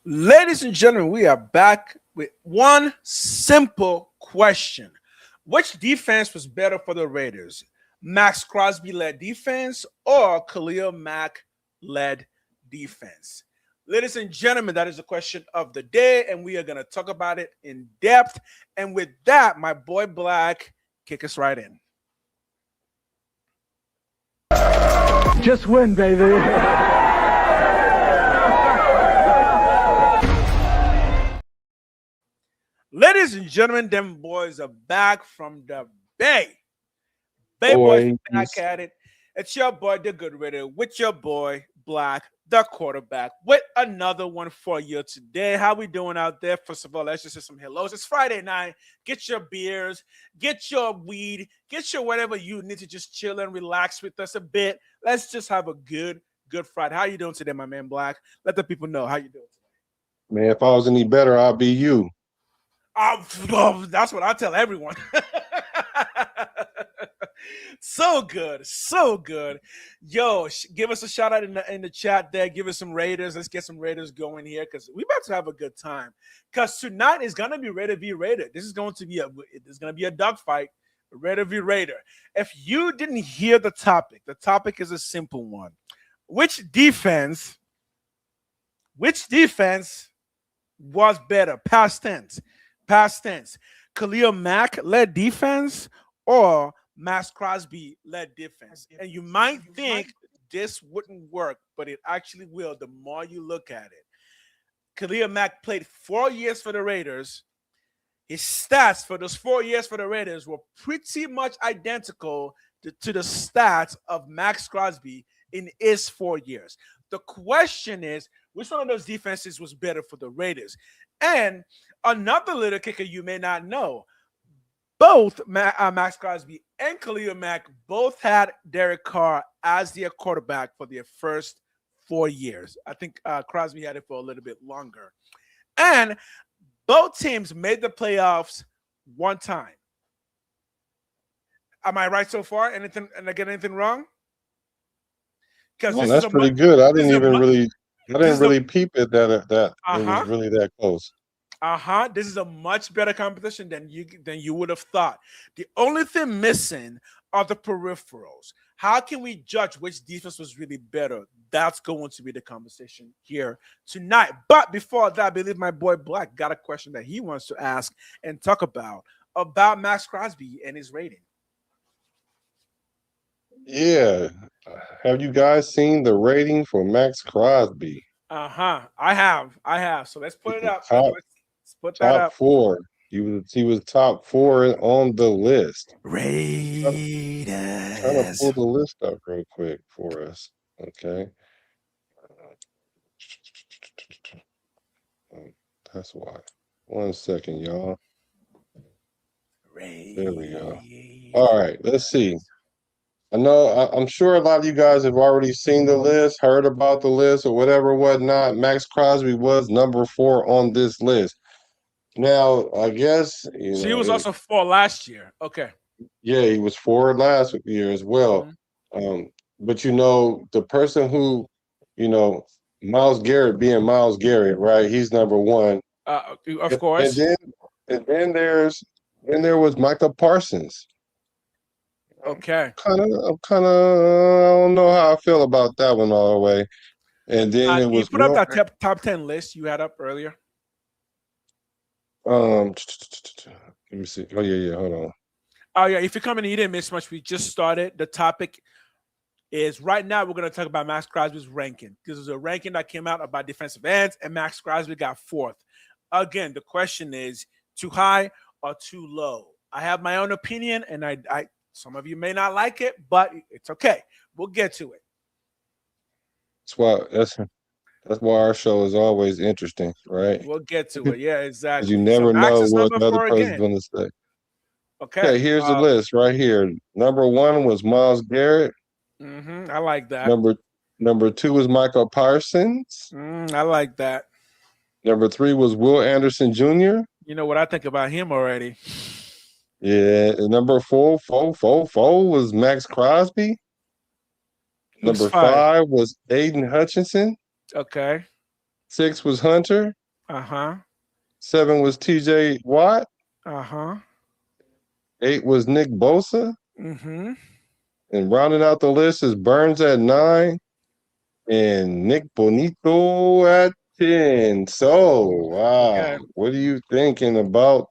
Ladies and gentlemen, we are back with one simple question. Which defense was better for the Raiders? Max Crosby led defense or Khalil Mack led defense? Ladies and gentlemen, that is the question of the day, and we are going to talk about it in depth. And with that, my boy Black, kick us right in. Just win, baby. Ladies and gentlemen, them boys are back from the Bay. Bay boys Boys. back at it. It's your boy, the Good Raider, with your boy, Black, the quarterback, with another one for you today. How we doing out there? First of all, let's just say some hellos. It's Friday night. Get your beers, get your weed, get your whatever you need to just chill and relax with us a bit. Let's just have a good Friday. How you doing today, my man, Black? Let the people know how you doing today. Man, if I was any better, I'd be you. Oh, that's what I tell everyone. So good, so good. Yo, give us a shout out in the chat there. Give us some Raiders. Let's get some Raiders going here because we about to have a good time. Because tonight is gonna be Raider v Raider. This is going to be a dogfight, Raider v Raider. If you didn't hear the topic is a simple one. Which defense was better? Past tense. Khalil Mack led defense or Maxx Crosby led defense. And you might think this wouldn't work, but it actually will the more you look at it. Khalil Mack played 4 years for the Raiders. His stats for those 4 years for the Raiders were pretty much identical to the stats of Maxx Crosby in his 4 years. The question is, which one of those defenses was better for the Raiders? And another little kicker you may not know, both Maxx Crosby and Khalil Mack both had Derek Carr as their quarterback for their first 4 years. I think Crosby had it for a little bit longer. And both teams made the playoffs one time. Am I right so far? Anything? And I get anything wrong? Well, that's pretty good. I didn't really peep it that it was really that close. This is a much better competition than you would have thought. The only thing missing are the peripherals. How can we judge which defense was really better? That's going to be the conversation here tonight. But before that, I believe my boy Black got a question that he wants to ask and talk about Maxx Crosby and his rating. Yeah. Have you guys seen the rating for Maxx Crosby? I have. So let's put it up. Let's put that top up. 4. He was top 4 on the list. Raiders. Trying to pull the list up real quick for us. Okay. That's why. 1 second, y'all. There we go. All right, let's see. I'm sure a lot of you guys have already seen the list, heard about the list or whatever, whatnot. Maxx Crosby was number 4 on this list. Now, I guess he was also 4 last year. Okay. Yeah, he was 4 last year as well. Mm-hmm. But the person who, Myles Garrett being Myles Garrett, right? He's number 1. Of course. And then there was Micah Parsons. Okay. I don't know how I feel about that one all the way. And then it was you put up that top 10 list you had up earlier. Let me see. Oh yeah, hold on. Oh yeah, if you're coming in, you didn't miss much. We just started. The topic is right now we're gonna talk about Maxx Crosby's ranking. Because there's a ranking that came out about defensive ends, and Maxx Crosby got 4th. Again, the question is too high or too low. I have my own opinion, and I some of you may not like it, but it's okay. We'll get to it. That's why our show is always interesting, right? We'll get to it. Yeah, exactly. You never know what the other person's going to say. Okay, here's the list right here. Number 1 was Myles Garrett. I like that. Number 2 was Micah Parsons. I like that. Number 3 was Will Anderson Jr. You know what I think about him already. Yeah, number 4 was Maxx Crosby. Number 5 was Aiden Hutchinson. Okay. 6 was Hunter. Uh-huh. 7 was TJ Watt. Uh-huh. 8 was Nick Bosa. Mm-hmm. And rounding out the list is Burns at 9 and Nick Bonito at 10. So, wow. Okay. What are you thinking about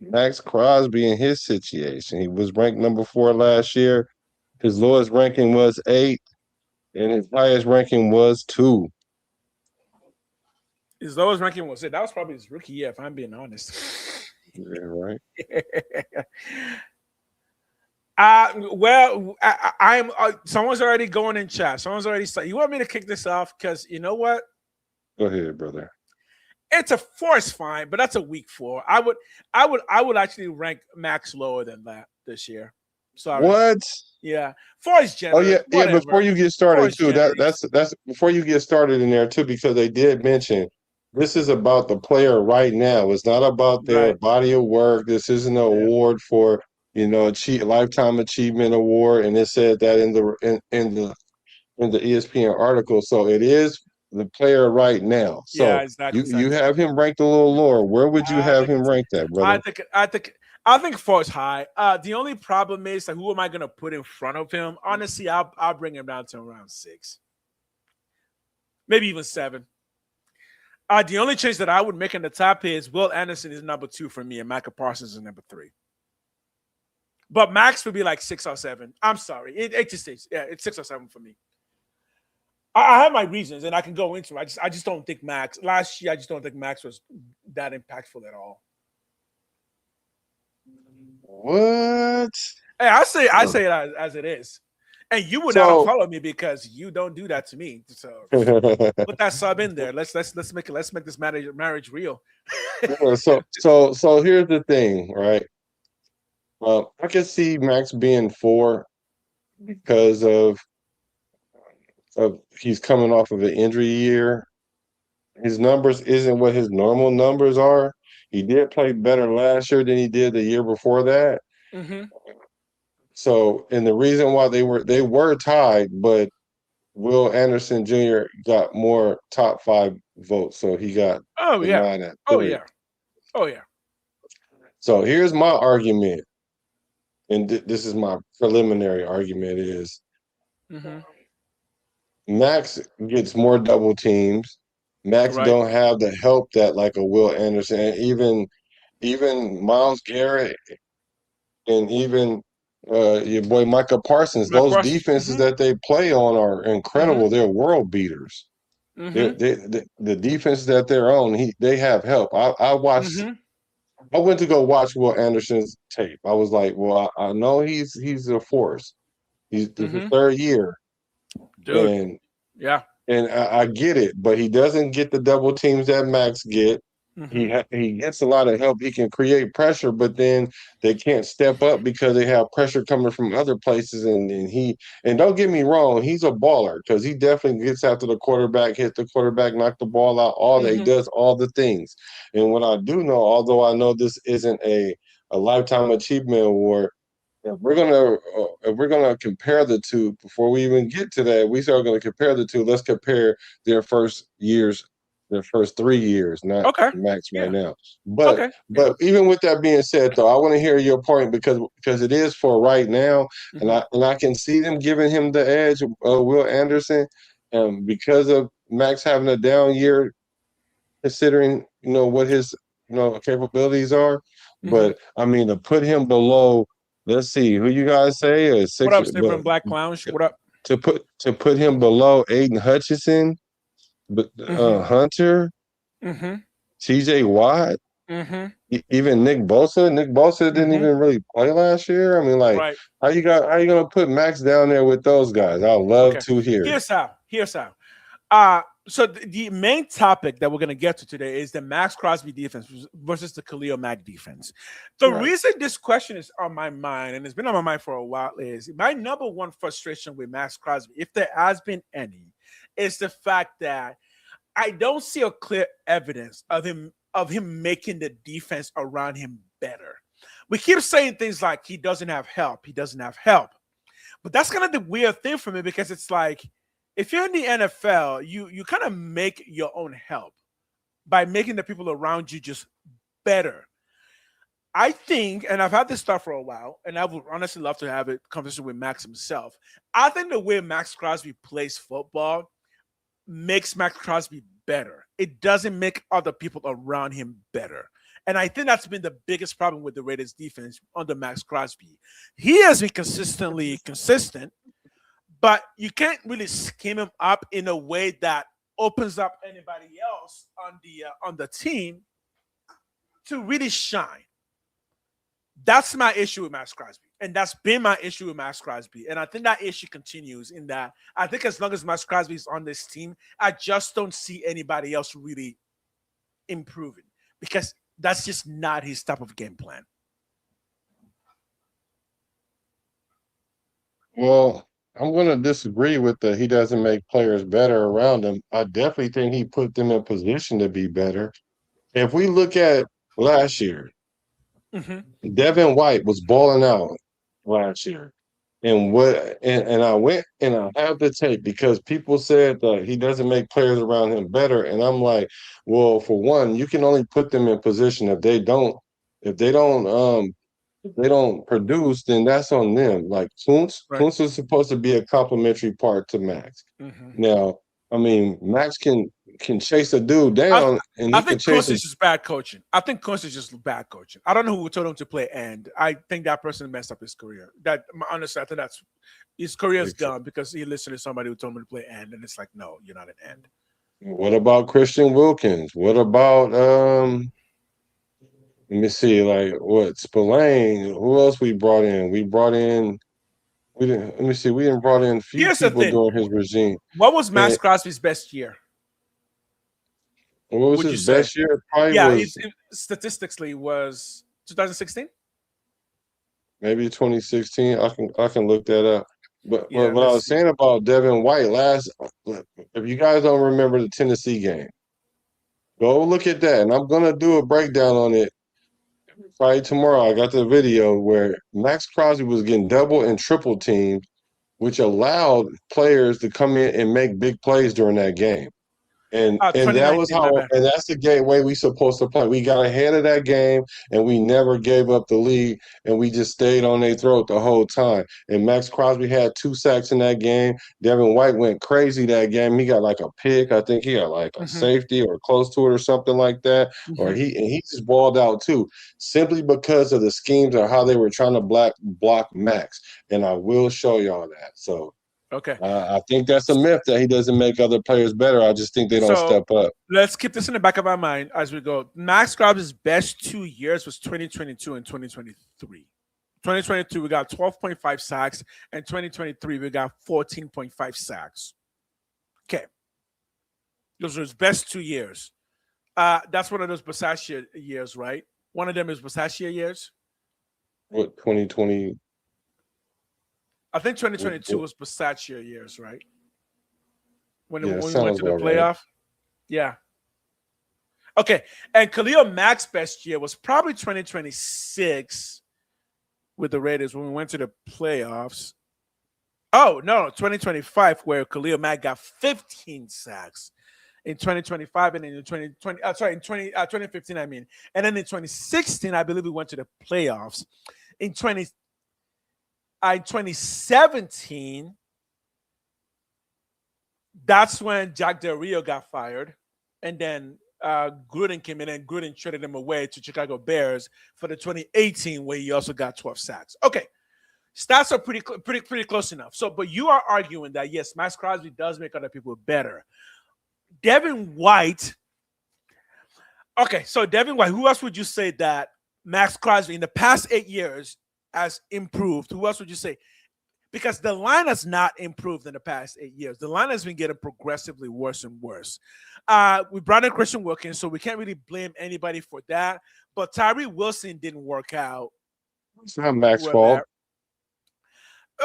Maxx Crosby and his situation? He was ranked number 4 last year. His lowest ranking was 8, and his highest ranking was 2. His lowest ranking was it. That was probably his rookie year, if I'm being honest. Yeah, right. I'm. Someone's already going in chat. Someone's already saying, "You want me to kick this off?" Because you know what? Go ahead, brother. It's a 4 is fine, but that's a weak 4. I would actually rank Max lower than that this year. Sorry. What? Yeah, 4 is Oh generous. yeah, yeah. Whatever. Before you get 4 started is too, generous. that's before you get started in there too, because they did mention this is about the player right now. It's not about their Right. body of work. This isn't an Yeah. award for lifetime achievement award, and it said that in the ESPN article. So it is the player right now. Yeah. So Exactly. you Exactly. have him ranked a little lower. Where would you I have think him it's. ranked at, I brother? think. I think. I think 4 is high. The only problem is like, who am I gonna put in front of him? Honestly, I'll bring him down to around 6, maybe even 7. The only change that I would make in the top is Will Anderson is number 2 for me, and Micah Parsons is number 3. But Max would be like 6 or 7. I'm sorry, it just is. Yeah, it's 6 or 7 for me. I have my reasons, and I can go into it. I just don't think Max last year. I just don't think Max was that impactful at all. What? Hey, I say it as it is, and you would not So unfollow me because you don't do that to me. So put that sub in there. Let's make this marriage real. so here's the thing, right? I can see Max being 4 because of he's coming off of an injury year. His numbers isn't what his normal numbers are. He did play better last year than he did the year before that. Mm-hmm. So, and the reason why they were tied, but Will Anderson Jr. got more top 5 votes, so he got Oh the yeah. nine at Oh 3. yeah. Oh yeah. So here's my argument, and this is my preliminary argument: is Mm-hmm. Max gets more double teams. Max Right. don't have the help that like a Will Anderson, and even Miles Garrett, and even your boy Micah Parsons. Mike Those Parsons. defenses Mm-hmm. that they play on are Mm-hmm. incredible. They're world beaters. Mm-hmm. The defense that they're on, they have help. I watched. Mm-hmm. I went to go watch Will Anderson's tape. I was like, well, I know he's a force. This is Mm-hmm. 3rd year, Dude. and Yeah. And I get it, but he doesn't get the double teams that Max get. Mm-hmm. He gets a lot of help. He can create pressure, but then they can't step up because they have pressure coming from other places. And don't get me wrong, he's a baller because he definitely gets after the quarterback, hit the quarterback, knock the ball out. All that he Mm-hmm. does, all the things. And what I do know, although I know this isn't a lifetime achievement award, if we're gonna compare the two before we even get to that, we start gonna compare the two. Let's compare their first years, their first 3 years, not Okay. Max right Yeah. now. But Okay. Yeah. but even with that being said, though, I want to hear your point because it is for right now, and Mm-hmm. I can see them giving him the edge, Will Anderson, because of Max having a down year, considering what his capabilities are. Mm-hmm. But I mean, to put him below, let's see, who you guys say is What 6, up, Snipper but and Black Lounge? What up? to put him below Aiden Hutchinson, but Mm-hmm. Hunter, Mm-hmm. TJ Watt, Mm-hmm. even Nick Bosa. Nick Bosa didn't Mm-hmm. even really play last year. I mean, like, Right. how you gonna put Max down there with those guys? I'd love Okay. to hear it. Here's how. So the main topic that we're gonna get to today is the Maxx Crosby defense versus the Khalil Mack defense. The Right. reason this question is on my mind, and it's been on my mind for a while, is my number one frustration with Maxx Crosby, if there has been any, is the fact that I don't see a clear evidence of him making the defense around him better. We keep saying things like he doesn't have help, but that's kind of the weird thing for me because it's like if you're in the NFL, you kind of make your own help by making the people around you just better. I think, and I've had this thought for a while, and I would honestly love to have a conversation with Max himself. I think the way Maxx Crosby plays football makes Maxx Crosby better. It doesn't make other people around him better. And I think that's been the biggest problem with the Raiders defense under Maxx Crosby. He has been consistently consistent, but you can't really scheme him up in a way that opens up anybody else on the team to really shine. That's my issue with Maxx Crosby. And that's been my issue with Maxx Crosby. And I think that issue continues in that I think as long as Maxx Crosby is on this team, I just don't see anybody else really improving because that's just not his type of game plan. Well, I'm going to disagree with the he doesn't make players better around him. I definitely think he put them in position to be better. If we look at last year, Devin White was balling out last year. And I went and I have the tape because people said that he doesn't make players around him better. And I'm like, well, for one, you can only put them in position if they don't produce, then that's on them. Like Kuntz is supposed to be a complementary part to Max. Now, I mean, Max can chase a dude down, and I he can think chase Kuntz is just bad coaching. I think Kuntz is just bad coaching. I don't know who told him to play end. I think that person messed up his career. That honestly, I think that's his career is done because he listened to somebody who told him to play end, and it's like, no, you're not an end. What about Christian Wilkins? What about let me see, like what Spillane? Who else we brought in? We didn't. Let me see. We didn't brought in a few Here's the people thing. during his regime. What was Maxx And Crosby's best year? what was Would you his say? best year? Probably Yeah, was statistically was 2016. maybe 2016. I can look that up. But Yeah, what I let's was see. saying about Devin White if you guys don't remember the Tennessee game, go look at that. And I'm gonna do a breakdown on it probably tomorrow. I got the video where Maxx Crosby was getting double and triple teamed, which allowed players to come in and make big plays during that game. And that was 2019, my how, bad. and that's the gateway we supposed to play. We got ahead of that game, and we never gave up the lead, and we just stayed on their throat the whole time. And Maxx Crosby had 2 sacks in that game. Devin White went crazy that game. He got like a pick. I think he got like a safety or close to it or something like that. Or he just balled out too, simply because of the schemes or how they were trying to block Max. And I will show y'all that. So. Okay. I think that's a myth that he doesn't make other players better. I just think they don't So step up. let's keep this in the back of our mind as we go. Maxx Crosby's best 2 years was 2022 and 2023. 2022, we got 12.5 sacks, and 2023, we got 14.5 sacks. Okay. Those are his best 2 years. That's one of those Basashia years, right? One of them is Basashia years. What, 2020? I think 2022 was Basashia years, right? When we went to the about playoff. right. Yeah. Okay. And Khalil Mack's best year was probably 2026 with the Raiders when we went to the playoffs. Oh, no, 2025, where Khalil Mack got 15 sacks in 2025 and in 2020. In 2015, I mean. And then in 2016, I believe we went to the playoffs. In 2017, that's when Jack Del Rio got fired, and then Gruden came in, and Gruden traded him away to Chicago Bears for the 2018, where he also got 12 sacks. Okay, stats are pretty close enough. So, but you are arguing that yes, Maxx Crosby does make other people better. Devin White. Okay, so Devin White. Who else would you say that Maxx Crosby in the past 8 years has improved? Who else would you say? Because the line has not improved in the past 8 years. The line has been getting progressively worse and worse. We brought in Christian Wilkins, so we can't really blame anybody for that. But Tyree Wilson didn't work out. It's not Max's fault.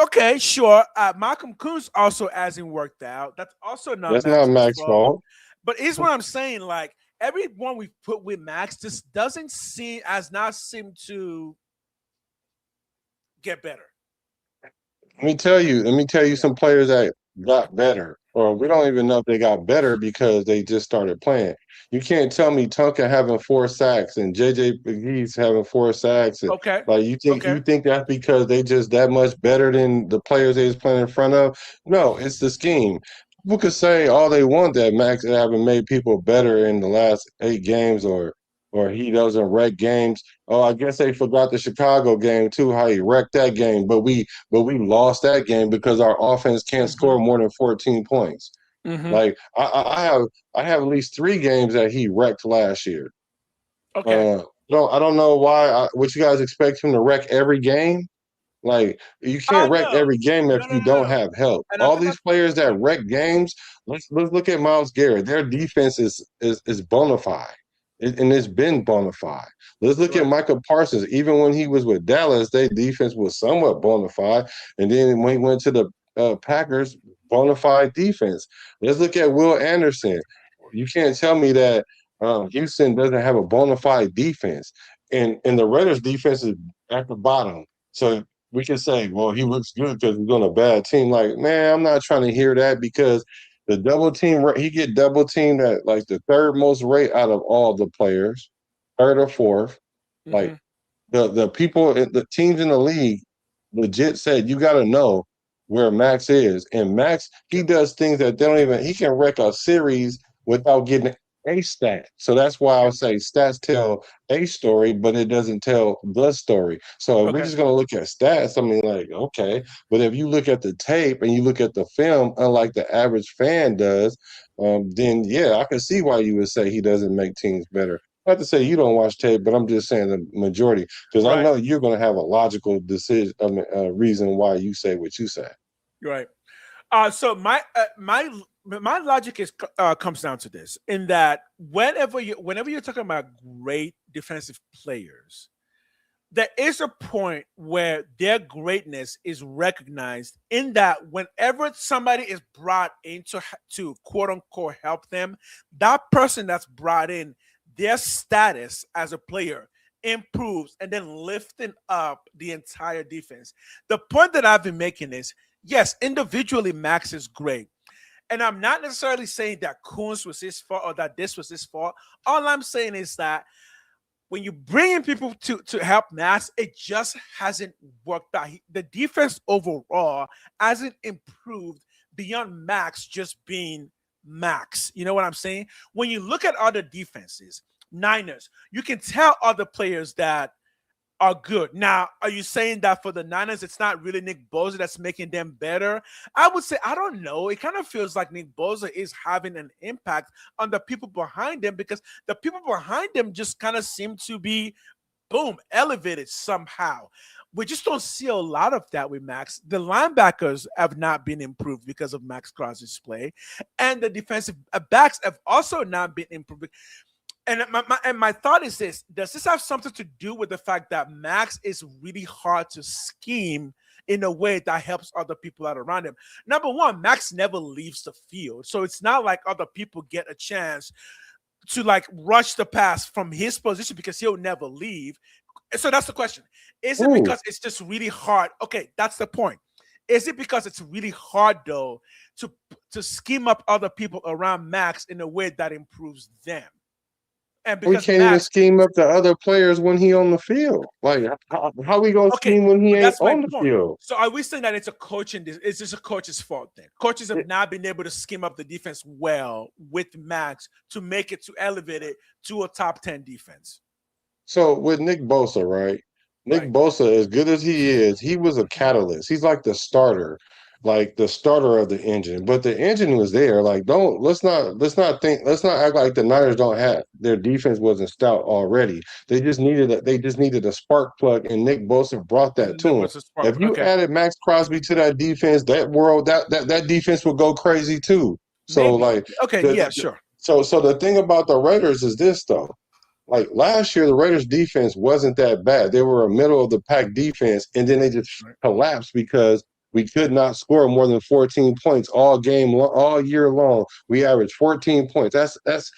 Okay, sure. Malcolm Kuntz also hasn't worked out. That's also not Max's fault. But here's what I'm saying. Like, everyone we've put with Max just has not seemed to get better. Let me tell you some players that got better, or we don't even know if they got better because they just started playing. You can't tell me Tonka having 4 sacks and JJ McGee's having 4 sacks. And, Okay. like you Okay. think that's because they just that much better than the players they was playing in front of? No, it's the scheme. People could say all they want that Max haven't made people better in the last 8 games, or he doesn't wreck games. Oh, I guess they forgot the Chicago game too, how he wrecked that game. But we lost that game because our offense can't Mm-hmm. score more than 14 points. Mm-hmm. Like I have at least 3 games that he wrecked last year. Okay. No, I don't know why. What you guys expect him to wreck every game? Like you can't wreck No. every game if No, no, you no, no, don't no. have help. And I All think these that's a good players that point. wreck games, let's look at Miles Garrett. Their defense is bona fide. And it's been bona fide. Let's look at Right. Michael Parsons. Even when he was with Dallas, their defense was somewhat bona fide. And then when he went to the Packers, bona fide defense. Let's look at Will Anderson. You can't tell me that Houston doesn't have a bona fide defense. And the Raiders defense is at the bottom. So we can say, well, he looks good because he's on a bad team. Like, man, I'm not trying to hear that because the double team, he get double teamed at like the third most rate out of all the players, third or fourth. Mm-hmm. Like the people, the teams in the league, legit said you got to know where Max is, and Max he Okay. does things that they don't even. He can wreck a series without getting a stat. So that's why I Okay. would say stats tell a story, but it doesn't tell the story. So if we're Okay. just gonna look at stats, I mean, like okay, but if you look at the tape and you look at the film, unlike the average fan does, then yeah, I can see why you would say he doesn't make teams better. Not to say you don't watch tape, but I'm just saying the majority because I Right. know you're going to have a logical decision, reason why you say what you say. Right. So my logic is comes down to this: in that whenever you're talking about great defensive players, there is a point where their greatness is recognized. In that, whenever somebody is brought in to quote unquote help them, that person that's brought in, their status as a player improves, and then lifting up the entire defense. The point that I've been making is, yes, individually Max is great. And I'm not necessarily saying that Coons was his fault or that this was his fault. All I'm saying is that when you bring in people to help Max, it just hasn't worked out. The defense overall hasn't improved beyond Max just being Max. You know what I'm saying? When you look at other defenses, Niners, you can tell other players that are good. Now, are you saying that for the Niners, it's not really Nick Bosa that's making them better? I would say, I don't know. It kind of feels like Nick Bosa is having an impact on the people behind them because the people behind them just kind of seem to be, boom, elevated somehow. We just don't see a lot of that with Max. The linebackers have not been improved because of Maxx Crosby's play, and the defensive backs have also not been improved. And my thought is this: does this have something to do with the fact that Max is really hard to scheme in a way that helps other people out around him? Number one, Max never leaves the field, so it's not like other people get a chance to like rush the pass from his position because he'll never leave. So that's the question: is it Ooh, because it's just really hard? Okay, that's the point. Is it because it's really hard though to scheme up other people around Max in a way that improves them? And we because can't even Max, scheme up the other players when he on the field. Like, how we gonna okay, scheme when he but ain't that's my on the point. field? So are we saying that it's a coaching? It's just a coach's fault then? Coaches have It- not been able to scheme up the defense well with Max to make it to elevate it to a top 10 defense, So with Nick Bosa, right? Nick right? Bosa, as good as he is, he was a Mhm. catalyst. He's like the starter of the engine. But the engine was there. Like, don't let's not act like the Niners don't have their defense wasn't stout already. They just needed a spark plug, and Nick Bosa brought that And to that him. was a spark. If you Okay, added Max Crosby to that defense, that defense would go crazy too. So maybe. like Okay, yeah, sure. so the thing about the Raiders is this though. Like last year, the Raiders defense wasn't that bad. They were a middle of the pack defense, and then they just Right. collapsed because we could not score more than 14 points all year long. We averaged 14 points. That's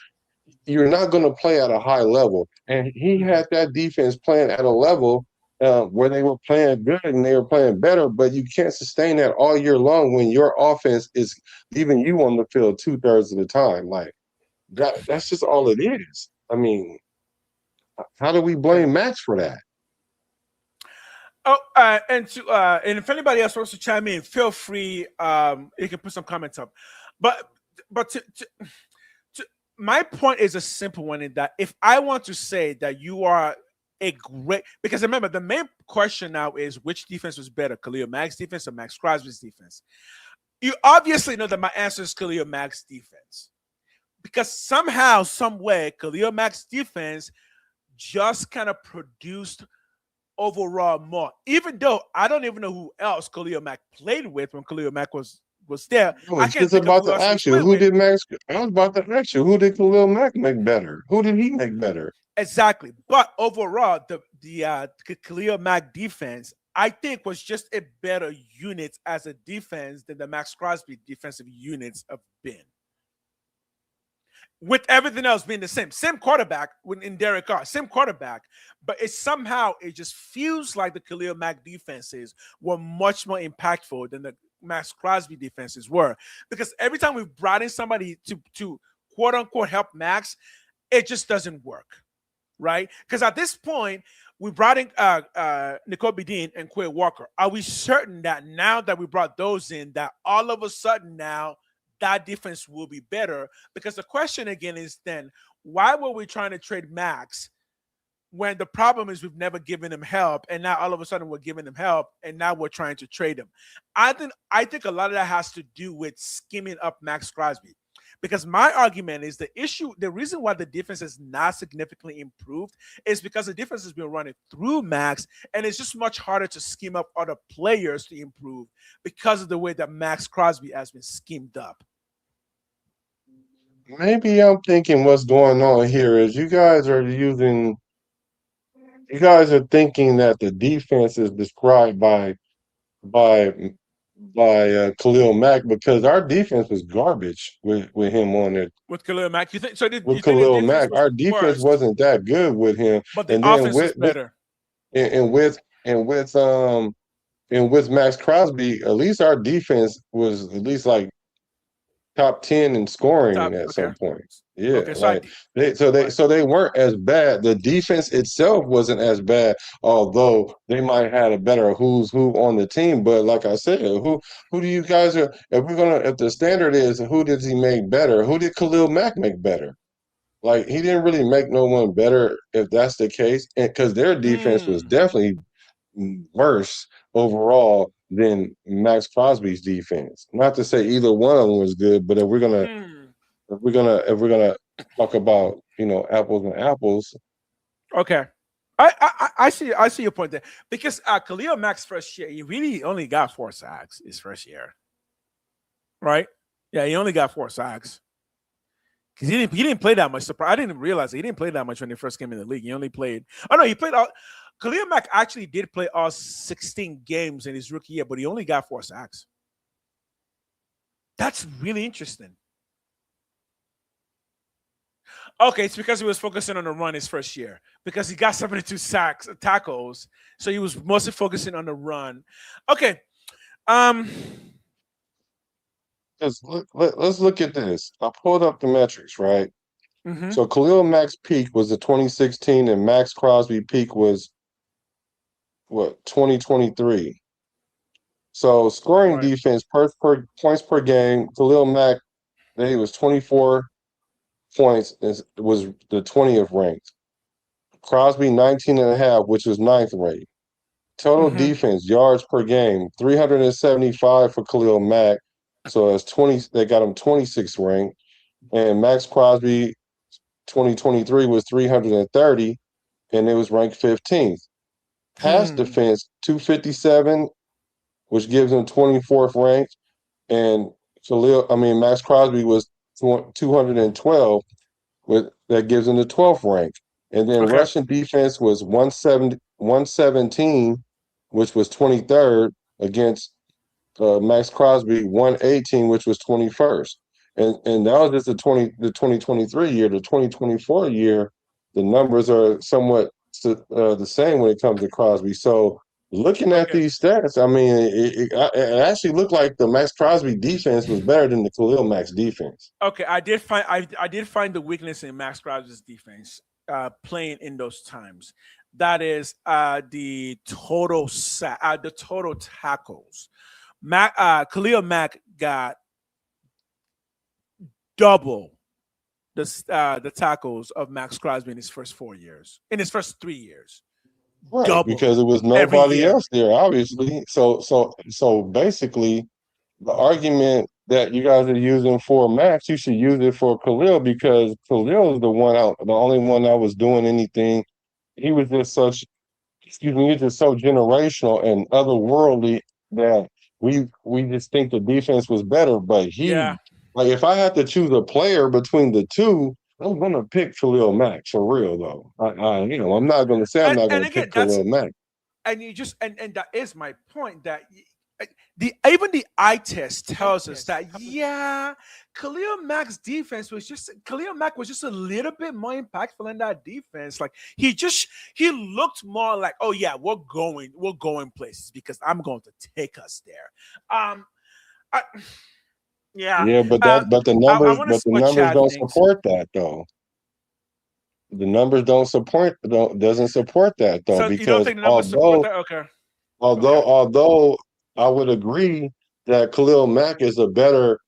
you're not going to play at a high level. And he Mhm. had that defense playing at a level. where they were playing good and they were playing better, but you can't sustain that all year long when your offense is leaving you on the field 2/3 of the time. Like that's just all it is. I mean, how do we Okay. blame Max for that? Oh, and if anybody else wants to chime in, feel free. You can put some comments up. But my point is a simple one in that if I want to say that you are a great, because remember the main question now is which defense was better, Khalil Mack's defense or Maxx Crosby's defense. You obviously know that my answer is Khalil Mack's defense because somehow, some way, Khalil Mack's defense just kind of produced overall more. Even though I don't even know who else Khalil Mack played with when Khalil Mack was there. I I was can't just think of about who to else he ask you, played who with. did Max? I was about to ask you, who did Khalil Mack make better? Who did he make better? Exactly. But overall, the Khalil Mack defense, I think, was just a better unit as a defense than the Maxx Crosby defensive units have been. With everything else being the same quarterback in Derek Carr, same quarterback, but it just feels like the Khalil Mack defenses were much more impactful than the Maxx Crosby defenses were. Because every time we've brought in somebody to quote unquote help Max, it just doesn't work. Right? Because at this point, we brought in Nicole Bedin and Quay Walker. Are we certain that now that we brought those in, that all of a sudden now that defense will be better? Because the question again is then, why were we trying to trade Max when the problem is we've never given him help, and now all of a sudden we're giving him help, and now we're trying to trade him? I think a lot of that has to do with skimming up Maxx Crosby. Because my argument is the reason why the defense is not significantly improved is because the defense has been running through Max, and it's just much harder to scheme up other players to improve because of the way that Maxx Crosby has been schemed up. Maybe I'm thinking what's going on here is you guys are thinking that the defense is described by Khalil Mack because our defense was garbage with him on it. With Khalil Mack, you think so? With You think his Khalil defense Mack, was our defense worse, wasn't that good with him. but the And then offense was with better? and with and with and with Max Crosby, at least our defense was at least like top 10 in scoring Top. at Okay. some point. Yeah, Okay. So like they weren't as bad. The defense itself wasn't as bad, although they might have had a better who's who on the team. But like I said, who do you guys are if the standard is who does he make better? Who did Khalil Mack make better? Like he didn't really make no one better if that's the case. And because their defense was Hmm. definitely worse overall than Max Crosby's defense. Not to say either one of them was good, but Hmm. if we're gonna talk about apples and apples, Okay. I see your point there because Khalil Mack's first year, he really only got 4 sacks his first year, right? Yeah, he only got 4 sacks because he didn't play that much. I didn't realize he didn't play that much when he first came in the league. He only played. Oh no, he played all. Khalil Mack actually did play all 16 games in his rookie year, but he only got 4 sacks. That's really interesting. Okay, it's because he was focusing on the run his first year because he got 72 sacks, tackles, so he was mostly focusing on the run. Okay, um, let's look at this. I pulled up the metrics, right? mhm, So Khalil Mack's peak was the 2016, and Max Crosby peak was what 2023. So scoring right, defense per points per game, Khalil Mack, he was 24 points, was the 20th ranked. Crosby 19 and a half, which was ninth ranked. Total mhm, defense yards per game, 375 for Khalil Mack. So that's 20. They got him 26th ranked. And Max Crosby 2023 was 330, and it was ranked 15th. Pass hmm, defense 257, which gives him 24th ranked. And Max Crosby was 212, with that gives him the 12th rank. And then okay, Russian defense was 117, which was 23rd against Max Crosby 118, which was 21st. And that was just the 2023 year. The 2024 year, the numbers are somewhat the same when it comes to Crosby. So looking at these stats, I mean, it actually looked like the Maxx Crosby defense was better than the Khalil Mack's defense. Okay, I did find the weakness in Maxx Crosby's defense playing in those times. That is the total tackles. Khalil Mack got double the tackles of Maxx Crosby in his first 4 years, in his first 3 years. Right, Double because it was every nobody year. else there, obviously. So basically, the argument that you guys are using for Max, you should use it for Khalil because Khalil is the only one that was doing anything. He was just he was just so generational and otherworldly that we just think the defense was better. But Yeah, like, if I had to choose a player between the two, I'm gonna pick Khalil Mack for real though. I'm not gonna say I'm not and gonna again, pick Khalil Mack. and you just and that is my point that the even the eye test tells us that Khalil Mack's defense was just Khalil Mack was just a little bit more impactful in that defense. Like he looked more like, oh yeah, we're going places because I'm going to take us there. I, yeah, Yeah, but the I numbers want to but see the what numbers Chad don't thinks. support that though. The numbers don't doesn't support that though, So you don't because think the numbers support that? Okay, okay. although I would agree that Khalil Mack is a better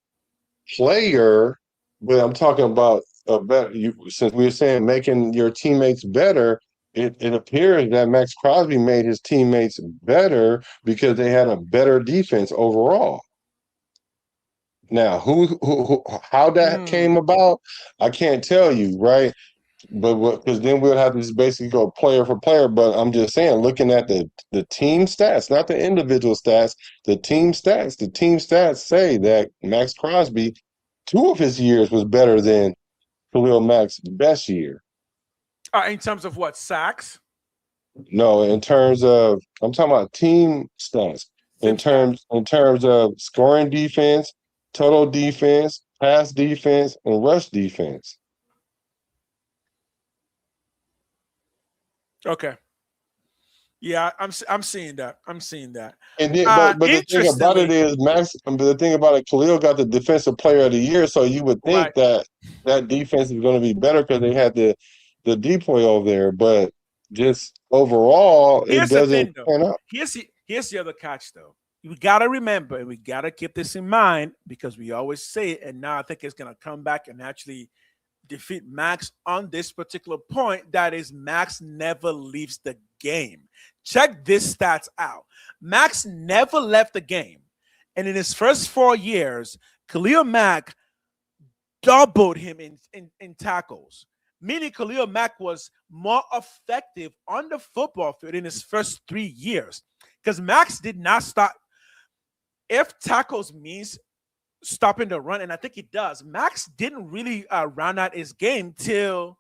player, but I'm talking about a better since we were saying making your teammates better, it appears that Maxx Crosby made his teammates better because they had a better defense overall. Now, how that came about, I can't tell you, right? But because then we'll have to just basically go player for player. But I'm just saying, looking at the team stats, not the individual stats, the team stats say that Maxx Crosby, 2 of his years was better than Khalil Mack's best year. In terms of what sacks, No, in terms of I'm talking about team stats. team stats. In terms of scoring defense, total defense, pass defense, and rush defense. Okay. Yeah, I'm seeing that. I'm seeing that. And then, but the thing about it Interestingly, is, but the thing about it, Khalil got the defensive player of the year, so you would think right. that that defense is going to be better because they had the decoy over there. But just overall, it Here's the doesn't thing, though. pan out. Here's the other catch, though. We gotta remember, and we gotta keep this in mind because we always say it, and now I think it's gonna come back and actually defeat Max on this particular point. That is, Max never leaves the game. Check this stats out. Max never left the game, and in his first 4 years, Khalil Mack doubled him in tackles. Meaning Khalil Mack was more effective on the football field in his first 3 years. Because Max did not stop. If tackles means stopping the run, and I think it does, Max didn't really round out his game till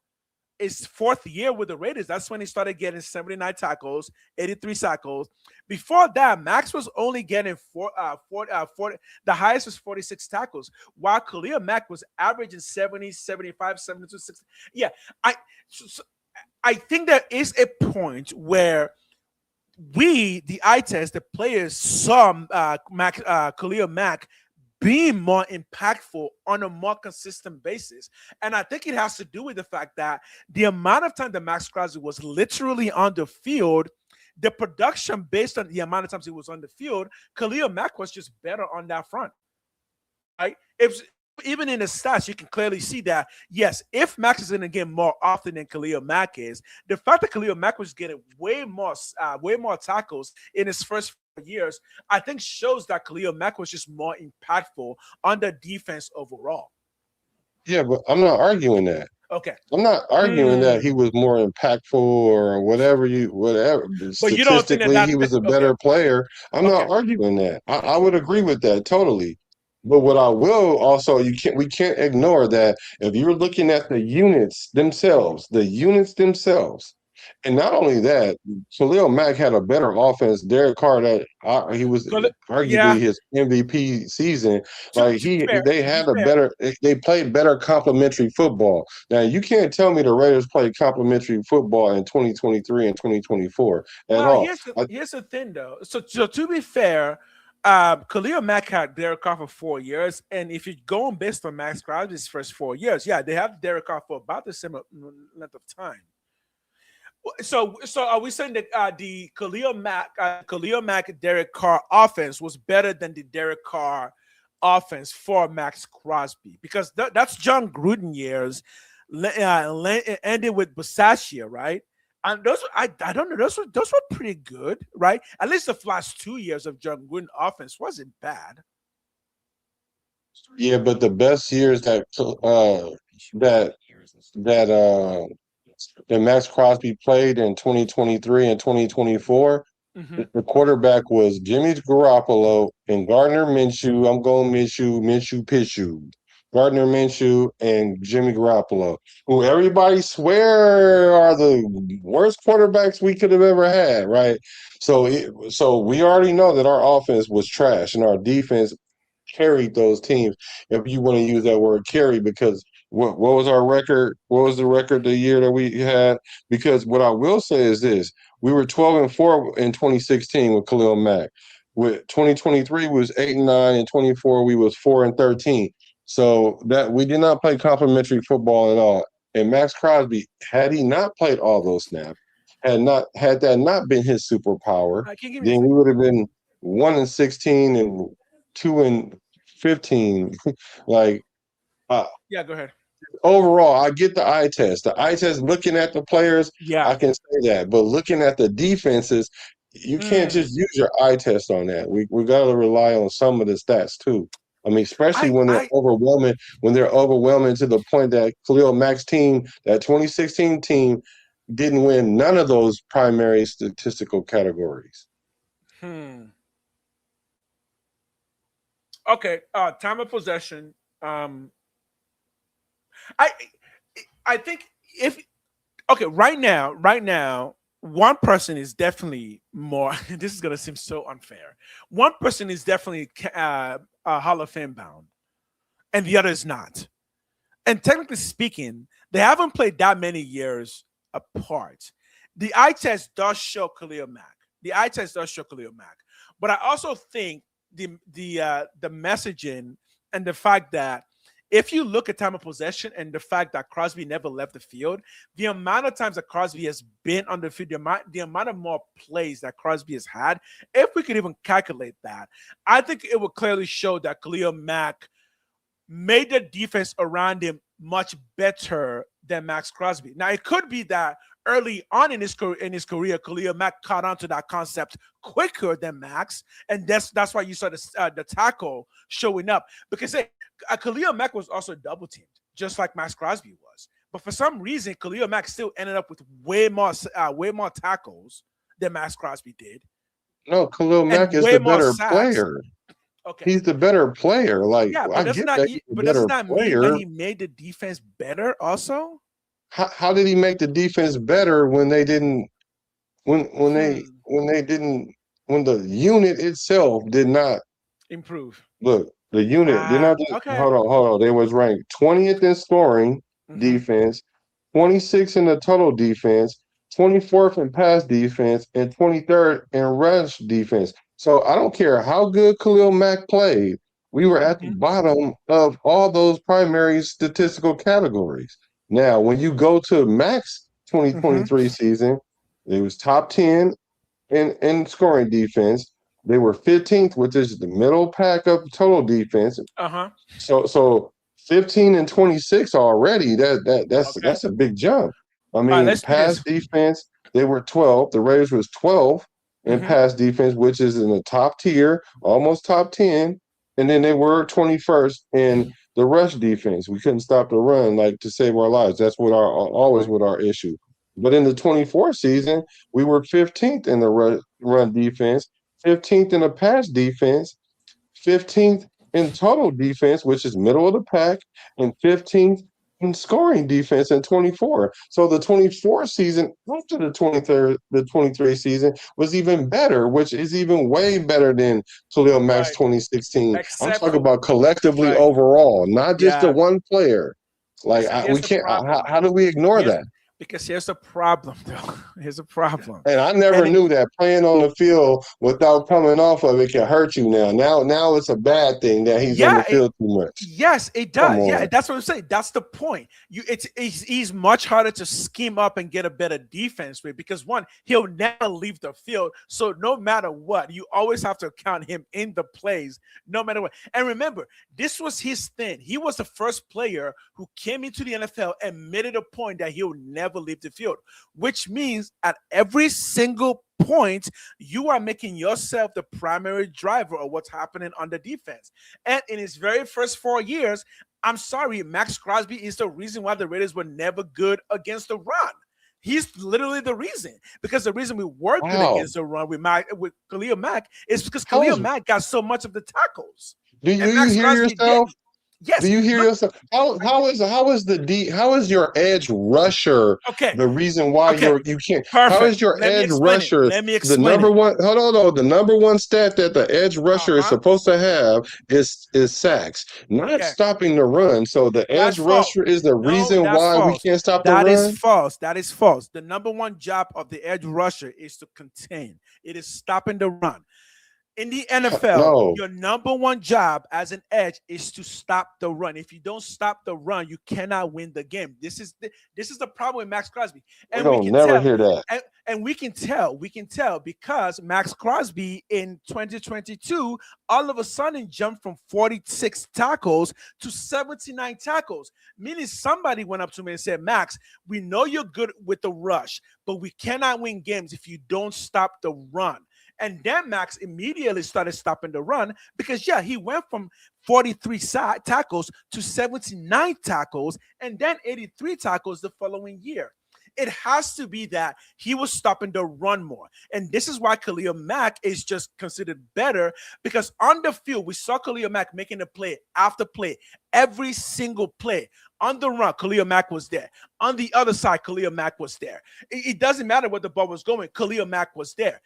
his 4th year with the Raiders. That's when he started getting 79 tackles, 83 tackles. Before that, Max was only getting 40, the highest was 46 tackles, while Khalil Mack was averaging 70, 75, 72, 60. Yeah, I think there is a point where the eye test, the players saw Khalil Mack being more impactful on a more consistent basis. And I think it has to do with the fact that the amount of time that Maxx Crosby was literally on the field, the production based on the amount of times he was on the field, Khalil Mack was just better on that front. Right? Even in the stats, you can clearly see that, yes, if Max is in the game more often than Khalil Mack is, the fact that Khalil Mack was getting way more tackles in his first 4 years, I think shows that Khalil Mack was just more impactful on the defense overall. Yeah, but I'm not arguing that. Okay. I'm not arguing that he was more impactful or whatever. But you don't think Statistically, he was a okay. better player. I'm Okay. not arguing that. I would agree with that totally. But what I will also, we can't ignore that if you're looking at the units themselves, And not only that, Khalil Mack had a better offense. Derek Carr, he was Yeah. arguably his MVP season. Like To be fair, they had a better, they played better complementary football. Now you can't tell me the Raiders played complementary football in 2023 and 2024 at well, all. here's the thing though. So to be fair, Khalil Mack had Derek Carr for 4 years, and if you're going based on Maxx Crosby's first 4 years, yeah, they have Derek Carr for about the same length of time. So are we saying that the Khalil Mack Derek Carr offense was better than the Derek Carr offense for Maxx Crosby? Because that's John Gruden years, ended with Basashia, right? And those I don't know, those were pretty good, right? At least the last 2 years of John Gruden offense wasn't bad. Yeah, but the best years that that uh that Max Crosby played in 2023 and 2024, Mm-hmm. the quarterback was Jimmy Garoppolo and Gardner Minshew. I'm going Minshew, Pishew. Gardner Minshew and Jimmy Garoppolo, who everybody swear are the worst quarterbacks we could have ever had, right? So we already know that our offense was trash and our defense carried those teams. If you want to use that word carry, because what was our record? What was the record the year that we had? Because what I will say is this: we were 12-4 in 2016 with Khalil Mack. With 2023 was 8-9, and 24 we was 4-13. So that we did not play complimentary football at all. And Maxx Crosby, had he not played all those snaps, had that not been his superpower, Can you give me a then second? we would have been 1-16 and 2-15. Like uh, Yeah, go ahead. overall, I get the eye test. The eye test, looking at the players, Yeah. I can say that. But looking at the defenses, you can't Mm. just use your eye test on that. We got to rely on some of the stats too. I mean, especially I when they're I overwhelming to the point that Khalil Mack's team, that 2016 team, didn't win none of those primary statistical categories. hmm. Okay. Time of possession. I I think if okay, right now, one person is definitely more. This is gonna seem so unfair. One person is definitely Hall of Fame bound, and the other is not. And technically speaking, they haven't played that many years apart. The eye test does show Khalil Mack. The eye test does show Khalil Mack. But I also think the messaging and the fact that if you look at time of possession and the fact that Crosby never left the field, the amount of times that Crosby has been on the field, the amount of more plays that Crosby has had, if we could even calculate that, I think it would clearly show that Khalil Mack made the defense around him much better than Maxx Crosby. Now it could be that early on in his career, Khalil Mack caught on to that concept quicker than Max, and that's why you saw the tackle showing up. Because hey, Khalil Mack was also double teamed, just like Maxx Crosby was. But for some reason, Khalil Mack still ended up with way more tackles than Maxx Crosby did, No, Khalil and Mack is way the more better sacks. player. Okay. He's the better player. Like Yeah, I but get that he's the doesn't better that mean that player. he made the defense better also? How did he make the defense better when they didn't Hmm. when they didn't when the unit itself did not Improve. look, the unit did not just Okay. hold on. They was ranked 20th in scoring Mm-hmm. defense, 26th in the total defense, 24th in pass defense, and 23rd in rush defense. So I don't care how good Khalil Mack played, we were at the Mm-hmm. bottom of all those primary statistical categories. Now, when you go to Max Mm-hmm. 2023 season, they was top 10 in scoring defense. They were 15th, which is the middle pack of total defense. Uh-huh. So 15 and 26 already. Okay. That's a big jump. I All right, mean, let's do pass this. defense, they were 12. The Raiders was 12 in Mm-hmm. pass defense, which is in the top tier, almost top 10. And then they were 21st in the rush defense. We couldn't stop the run like to save our lives. That's what our always what our issue. But in the 24 season, we were 15th in the run defense, 15th in the pass defense, 15th in total defense, which is middle of the pack, and 15th scoring defense in 24. So the 24 season after the 23 season was even better, which is even way better than Khalil Mack's Right. 2016. I'm Except talking for about collectively right. overall, not just the Yeah. one player. Like Listen, we here's the can't. problem. How do we ignore Here's that? because here's the problem, though. Here's a problem. And I never And knew that playing on the field without coming off of it can hurt you now. Now it's a bad thing that he's on yeah, the field too much. yes, it Come does. Yeah, on. that's what I'm saying. That's the point. He's much harder to scheme up and get a better defense with because one, he'll never leave the field. So no matter what, you always have to count him in the plays, no matter what. And remember, this was his thing. He was the first player who came into the NFL and made it a point that he'll never leave the field, which means at every single point, you are making yourself the primary driver of what's happening on the defense. And in his very first 4 years, I'm sorry, Maxx Crosby is the reason why the Raiders were never good against the run. He's literally the reason. Because the reason we were good against the run with Khalil Mack is because Khalil Mack got so much of the tackles. Do you hear yourself? Didn't. Yes. Do you hear yourself? How is your edge rusher Okay. the reason why Okay. you can't? Perfect. How is your edge rusher Let me the explain number it. one? Hold on, no, the number one stat that the edge rusher is supposed to have is sacks, not stopping the run. So the edge rusher is the reason why we can't stop the run. That is false. That is false. The number one job of the edge rusher is to contain. It is stopping the run. In the NFL, your number one job as an edge is to stop the run. If you don't stop the run, you cannot win the game. This is the problem with Maxx Crosby. And we can never hear that. And we can tell because Maxx Crosby in 2022 all of a sudden jumped from 46 tackles to 79 tackles, meaning somebody went up to me and said, Max, we know you're good with the rush, but we cannot win games if you don't stop the run. And then Max immediately started stopping the run because, he went from 43 tackles to 79 tackles and then 83 tackles the following year. It has to be that he was stopping the run more. And this is why Khalil Mack is just considered better because on the field, we saw Khalil Mack making a play after play, every single play. On the run, Khalil Mack was there. On the other side, Khalil Mack was there. It doesn't matter where the ball was going. Khalil Mack was there.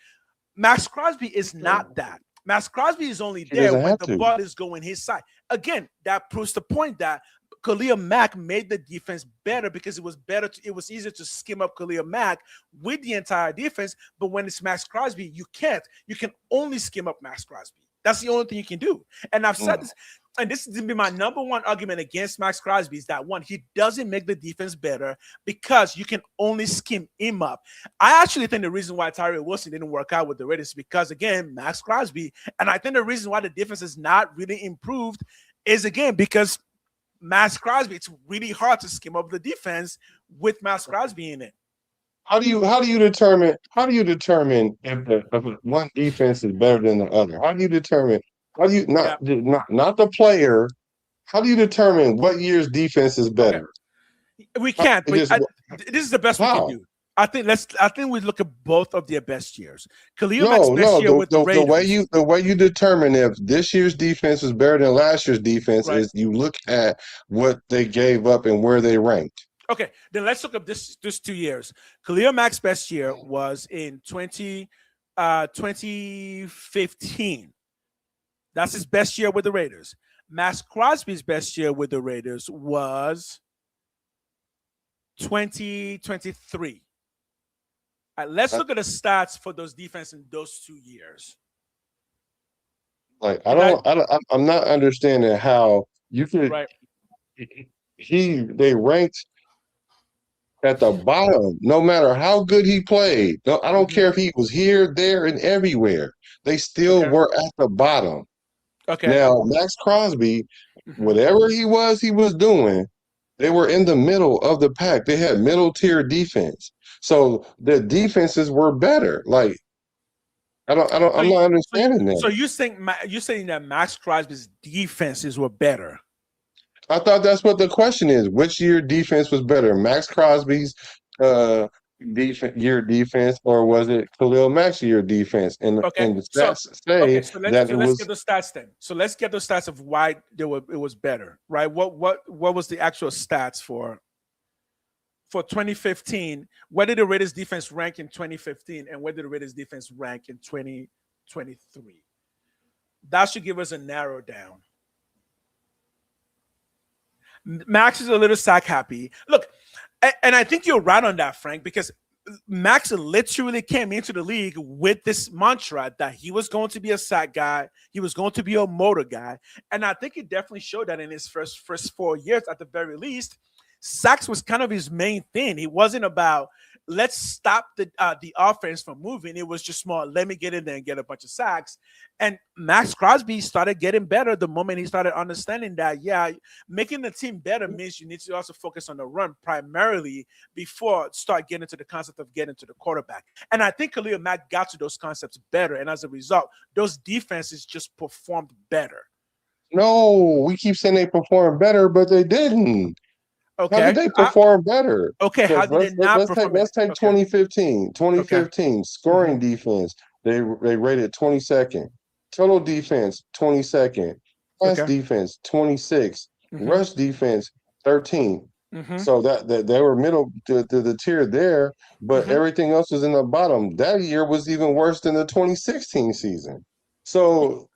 Maxx Crosby is not that. Maxx Crosby is only there when the ball is going his side. Again, that proves the point that Khalil Mack made the defense better because it was better. It was easier to skim up Khalil Mack with the entire defense. But when it's Maxx Crosby, you can't. You can only skim up Maxx Crosby. That's the only thing you can do. And I've said this, and this is going to be my number one argument against Maxx Crosby is that one, he doesn't make the defense better because you can only skim him up. I actually think the reason why Tyree Wilson didn't work out with the Raiders is because, again, Maxx Crosby. And I think the reason why the defense is not really improved is, again, because Maxx Crosby, it's really hard to skim up the defense with Maxx Crosby in it. How do you determine if one defense is better than the other? How do you determine? Not the player? How do you determine what year's defense is better? Okay. We can't. This is the best we can do. I think we look at both of their best years. Khalil Mack's best year with the Raiders. The way you determine if this year's defense is better than last year's defense is you look at what they gave up and where they ranked. Okay, then let's look at this 2 years. Khalil Mack's best year was in 2015. That's his best year with the Raiders. Maxx Crosby's best year with the Raiders was 2023. All right, let's look at the stats for those defense in those 2 years. Like I'm not understanding how you could. Right. They ranked at the bottom, no matter how good he played. No, I don't care if he was here, there, and everywhere. They still were at the bottom. Okay. Now, Maxx Crosby, whatever he was doing, they were in the middle of the pack. They had middle tier defense. So the defenses were better. Like, I'm not understanding that. So you're saying that Maxx Crosby's defenses were better? I thought that's what the question is. Which year defense was better, Maxx Crosby's year defense, or was it Khalil Mack's year defense? And Okay, the so stats say that it let's get was the stats then. So let's get the stats of why it was better, right? What was the actual stats for 2015? Where did the Raiders defense rank in 2015, and where did the Raiders defense rank in 2023? That should give us a narrow down. Max is a little sack happy. Look, and I think you're right on that, Frank, because Max literally came into the league with this mantra that he was going to be a sack guy, he was going to be a motor guy, and I think he definitely showed that in his first 4 years at the very least. Sacks was kind of his main thing. He wasn't about let's stop the offense from moving. It was just more let me get in there and get a bunch of sacks. And Maxx Crosby started getting better the moment he started understanding that making the team better means you need to also focus on the run primarily before start getting to the concept of getting to the quarterback. And I think Khalil Mack got to those concepts better, and as a result, those defenses just performed better. No, we keep saying they performed better, but they didn't. How Okay. did they perform better? Okay. How Because did it not perform? let's take Okay. 2015. 2015 scoring defense. They rated 22nd. Total defense 22nd. Pass Okay. defense 26. Rush defense 13. So that they were middle to the tier there, but everything else was in the bottom. That year was even worse than the 2016 season. So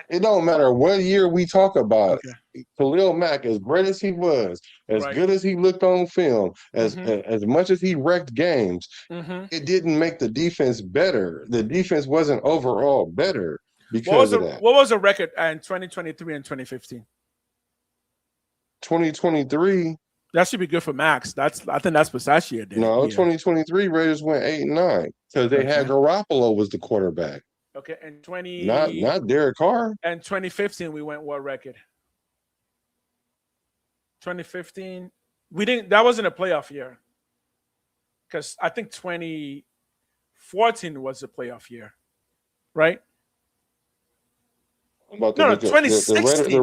it don't matter what year we talk about. Okay. Khalil Mack, as great as he was, as Right. good as he looked on film, as much as he wrecked games, it didn't make the defense better. The defense wasn't overall better because of that. What was the record in 2023 and 2015? 2023. That should be good for Max. I think that's Pistachio did. No, Yeah. 2023 Raiders went 8-9 because they had Garoppolo was the quarterback. Okay, and not Derek Carr. And 2015 we went what record? 2015 we didn't. That wasn't a playoff year because I think 2014 was a playoff year, right? No, 2016. The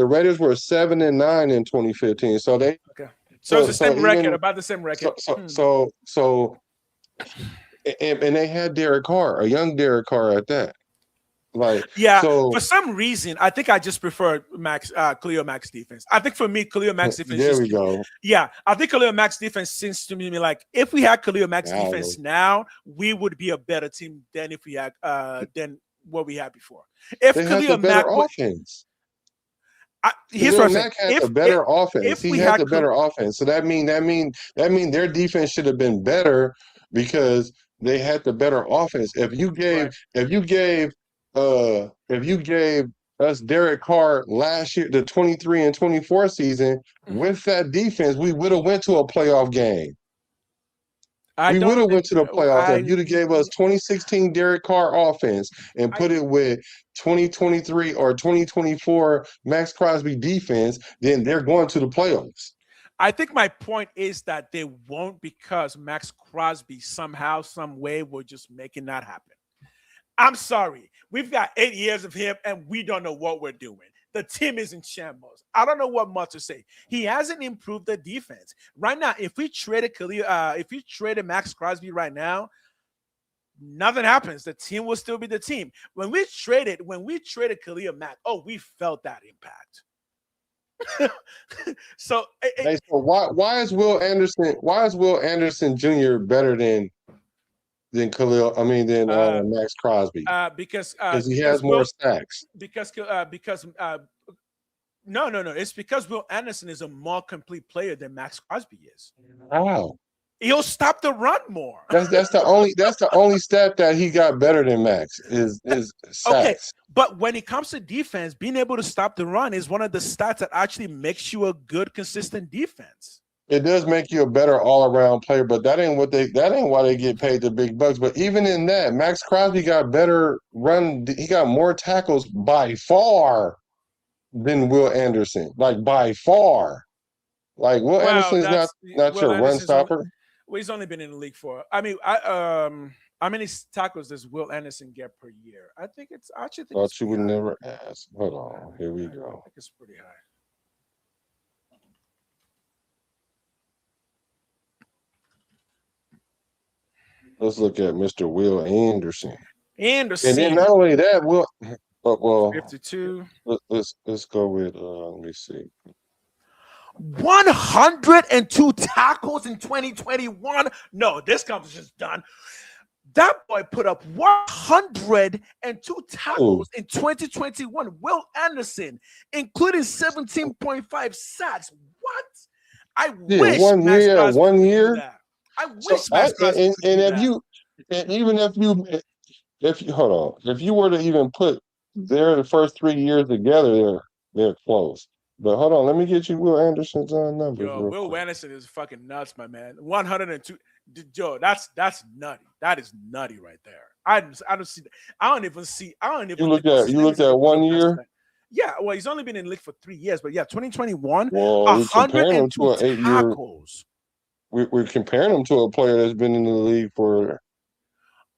Raiders were 7-9 in 2015. So they okay. So it's the same record, about the same record. So and they had Derek Carr, a young Derek Carr at that. For some reason, I think I just prefer Khalil Mack's defense. I think for me, Khalil Mack's defense. There we go. Yeah, I think Khalil Mack's defense seems to me like if we had Khalil Mack's defense now, we would be a better team than if we had than what we had before. If Khalil Mack offense. Here's what I'm saying. Mack had a better offense. He had the better offense. So that mean their defense should have been better because they had the better offense. If you gave us Derek Carr last year, the 23 and 24 season, with that defense, we would have went to a playoff game. We would have went to the playoffs if you'd have gave us 2016 Derek Carr offense and put it with 2023 or 2024 Maxx Crosby defense, then they're going to the playoffs. I think my point is that they won't because Maxx Crosby somehow, some way, will just making that happen. I'm sorry. We've got 8 years of him, and we don't know what we're doing. The team is in shambles. I don't know what more to say. He hasn't improved the defense. Right now, if we traded Maxx Crosby right now, nothing happens. The team will still be the team. When we traded Khalil Mack, we felt that impact. So why is Will Anderson Jr. better than Maxx Crosby? Because he has more sacks. No. It's because Will Anderson is a more complete player than Maxx Crosby is. Wow. He'll stop the run more. That's the only stat that he got better than Max is sacks. Okay, but when it comes to defense, being able to stop the run is one of the stats that actually makes you a good, consistent defense. It does make you a better all-around player, but that ain't why they get paid the big bucks. But even in that, Maxx Crosby got better run. He got more tackles by far than Will Anderson. Like by far. Like Will Anderson's not your run stopper. He's only been in the league for. I mean, how many tackles does Will Anderson get per year? I think it's actually. Thought you would never ask. Hold on, here we go. I think it's pretty high. Let's look at Mr. Will Anderson. Anderson. And then not only that, well, 52. let's go with let me see. 102 tackles in 2021. No, this competition's done. That boy put up 102 tackles in 2021. Will Anderson, including 17.5 sacks. What? I wish 1 Maxx year, Crosby 1 could do year. that. I wish Maxx Crosby could And do if that. you, and even if you hold on, if you were to even put the first 3 years together, they're close. But hold on, let me get you Will Anderson's numbers. Yo, Will quick. Anderson is fucking nuts, my man. 102. Yo, that's nutty. That is nutty right there. I don't see. I don't even see. I don't even. You looked at 1 year. Yeah, well, he's only been in the league for 3 years, but yeah, 2021, Well, we're comparing him to 102 an 8-year. tackles. We're comparing him to a player that's been in the league for.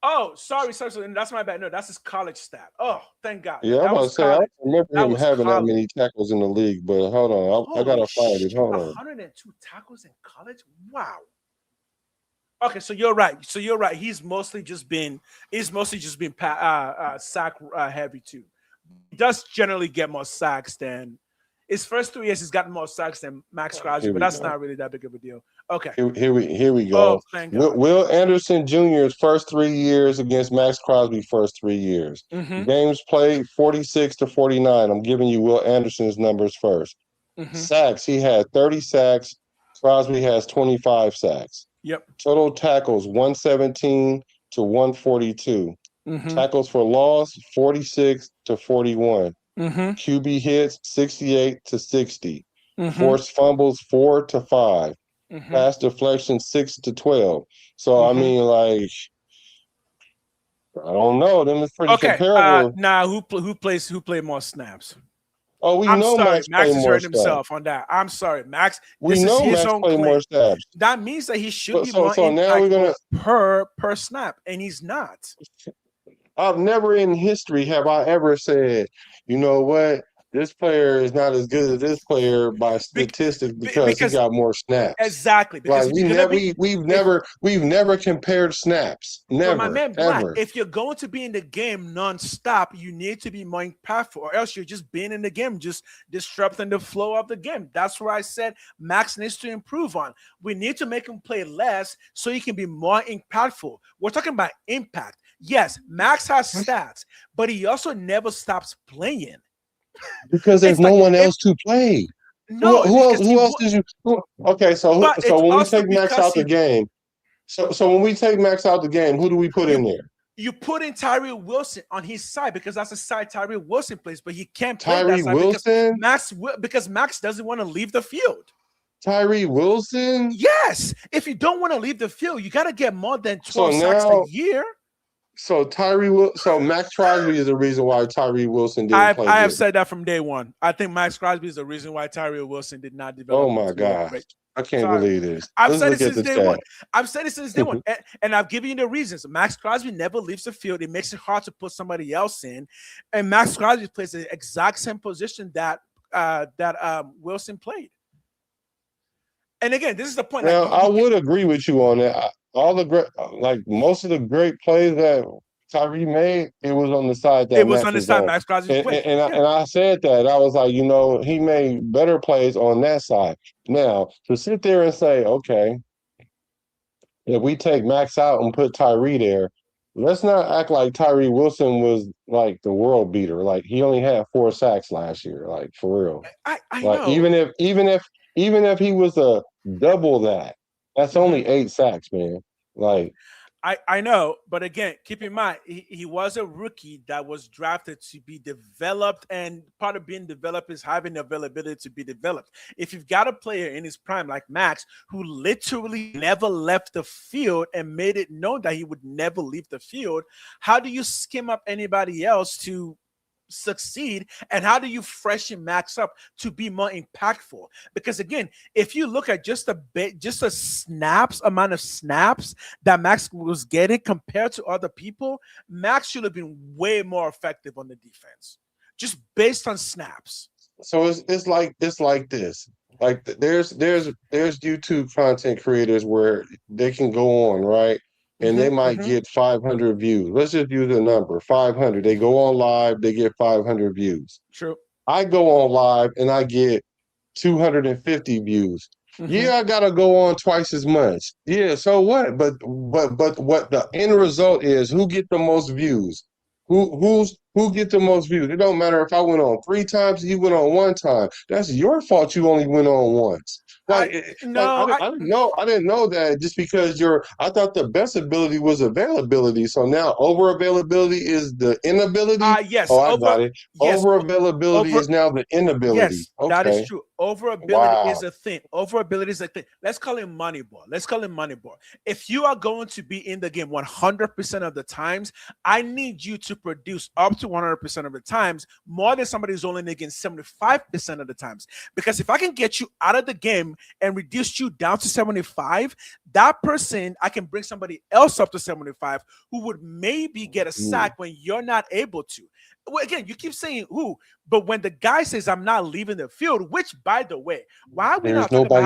Oh, sorry. That's my bad. No, that's his college stat. Oh, thank God. Yeah, I was say I remember him having that many tackles in the league, but hold on, I gotta find it. Hold on. 102 tackles in college. Wow. Okay, so you're right. He's mostly just been sack heavy too. He does generally get more sacks than his first 3 years. He's gotten more sacks than Maxx Crosby, but that's not really that big of a deal. Okay, here we go. Oh, thank God. Will Anderson Jr.'s first 3 years against Maxx Crosby first 3 years. Games played 46 to 49. I'm giving you Will Anderson's numbers first. Sacks, he had 30 sacks. Crosby has 25 sacks. Yep. Total tackles 117 to 142. Tackles for loss 46 to 41. QB hits 68 to 60. Forced fumbles 4 to 5. Pass deflection 6 to 12. So I mean, like, I don't know. Them is pretty comparable. Now who played more snaps? Oh, we know Max is hurting snaps. himself on that. I'm sorry, Max. We know Max played more snaps. That means that he should be more per snap, and he's not. I've never in history have I ever said, you know what, this player is not as good as this player by statistics because he got more snaps. Exactly. Because like we've never compared snaps. Never. But my man Black, if you're going to be in the game nonstop, you need to be more impactful, or else you're just being in the game, just disrupting the flow of the game. That's where I said Max needs to improve on. We need to make him play less so he can be more impactful. We're talking about impact. Yes, Max has stats, but he also never stops playing. Because there's no one else to play. No, who else did you? Okay, so when we take Max out the game, so when we take Max out the game, who do we put in there? You put in Tyree Wilson on his side because that's the side Tyree Wilson plays, but he can't play Tyree that side Wilson because Max doesn't want to leave the field. Tyree Wilson? Yes. If you don't want to leave the field, you got to get more than 12 sacks a year. So Maxx Crosby is the reason why Tyree Wilson didn't play. I have said that from day one. I think Maxx Crosby is the reason why Tyree Wilson did not develop. Oh my God. I can't believe this. I've said it since day one. I've said it since day one. And I've given you the reasons. Maxx Crosby never leaves the field. It makes it hard to put somebody else in. And Maxx Crosby plays the exact same position that Wilson played. And again, this is the point. Now, I would agree with you on that. Most of the great plays that Tyree made, it was on the side that Maxx Crosby played. And I said that. I was like, he made better plays on that side. Now, to sit there and say, okay, if we take Max out and put Tyree there, let's not act like Tyree Wilson was like the world beater. Like, he only had 4 sacks last year, like, for real. I know. Even if he was a double that, that's only 8 sacks, man. Like, I know, but again, keep in mind, he was a rookie that was drafted to be developed, and part of being developed is having the availability to be developed. If you've got a player in his prime like Max, who literally never left the field and made it known that he would never leave the field, how do you skim up anybody else to succeed, and how do you freshen Max up to be more impactful? Because again, if you look at just a amount of snaps that Max was getting compared to other people, Max should have been way more effective on the defense, just based on snaps. So it's like this. Like there's YouTube content creators where they can go on, right? and they might get 500 views. Let's just use a number, 500. They go on live, they get 500 views. True. I go on live and I get 250 views. Yeah, I gotta go on twice as much. Yeah, so what? But what the end result is, who get the most views? Who get the most views? It don't matter if I went on 3 times, he went on 1 time. That's your fault. You only went on once. I didn't know that just because I thought the best ability was availability. So now over availability is the inability. Yes. Oh, I got it. Yes, over availability is now the inability. Yes, okay. that is true. Overability is a thing. Overability is a thing. Let's call it Moneyball. If you are going to be in the game 100% of the times, I need you to produce up to 100% of the times more than somebody who's only in the game 75% of the times. Because if I can get you out of the game and reduce you down to 75, that person, I can bring somebody else up to 75 who would maybe get a sack when you're not able to. Well, again, you keep saying who, but when the guy says I'm not leaving the field, which by the way, why are we not talking about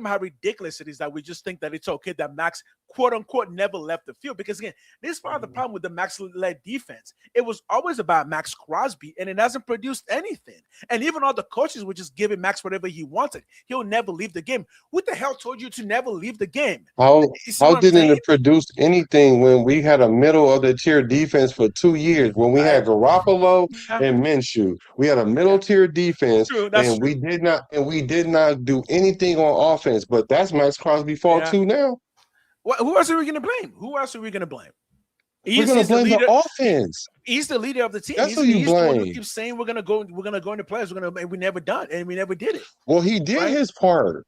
how ridiculous it is that we just think that it's okay that Maxx quote unquote never left the field? Because again, this is part of the problem with the Maxx-led defense. It was always about Maxx Crosby, and it hasn't produced anything. And even all the coaches were just giving Maxx whatever he wanted. He'll never leave the game. Who the hell told you to never leave the game? How didn't it produce anything when we had a middle of the tier defense for 2 years? When we had Garoppolo and Minshew, we had a middle tier defense, we did not do anything on offense. But that's Maxx Crosby's fault too now. Who else are we going to blame? We're going to blame the offense. He's the leader of the team. That's who you blame. The one who keeps saying we're gonna go into the playoffs. And we never done, and we never did it. Well, he did his part.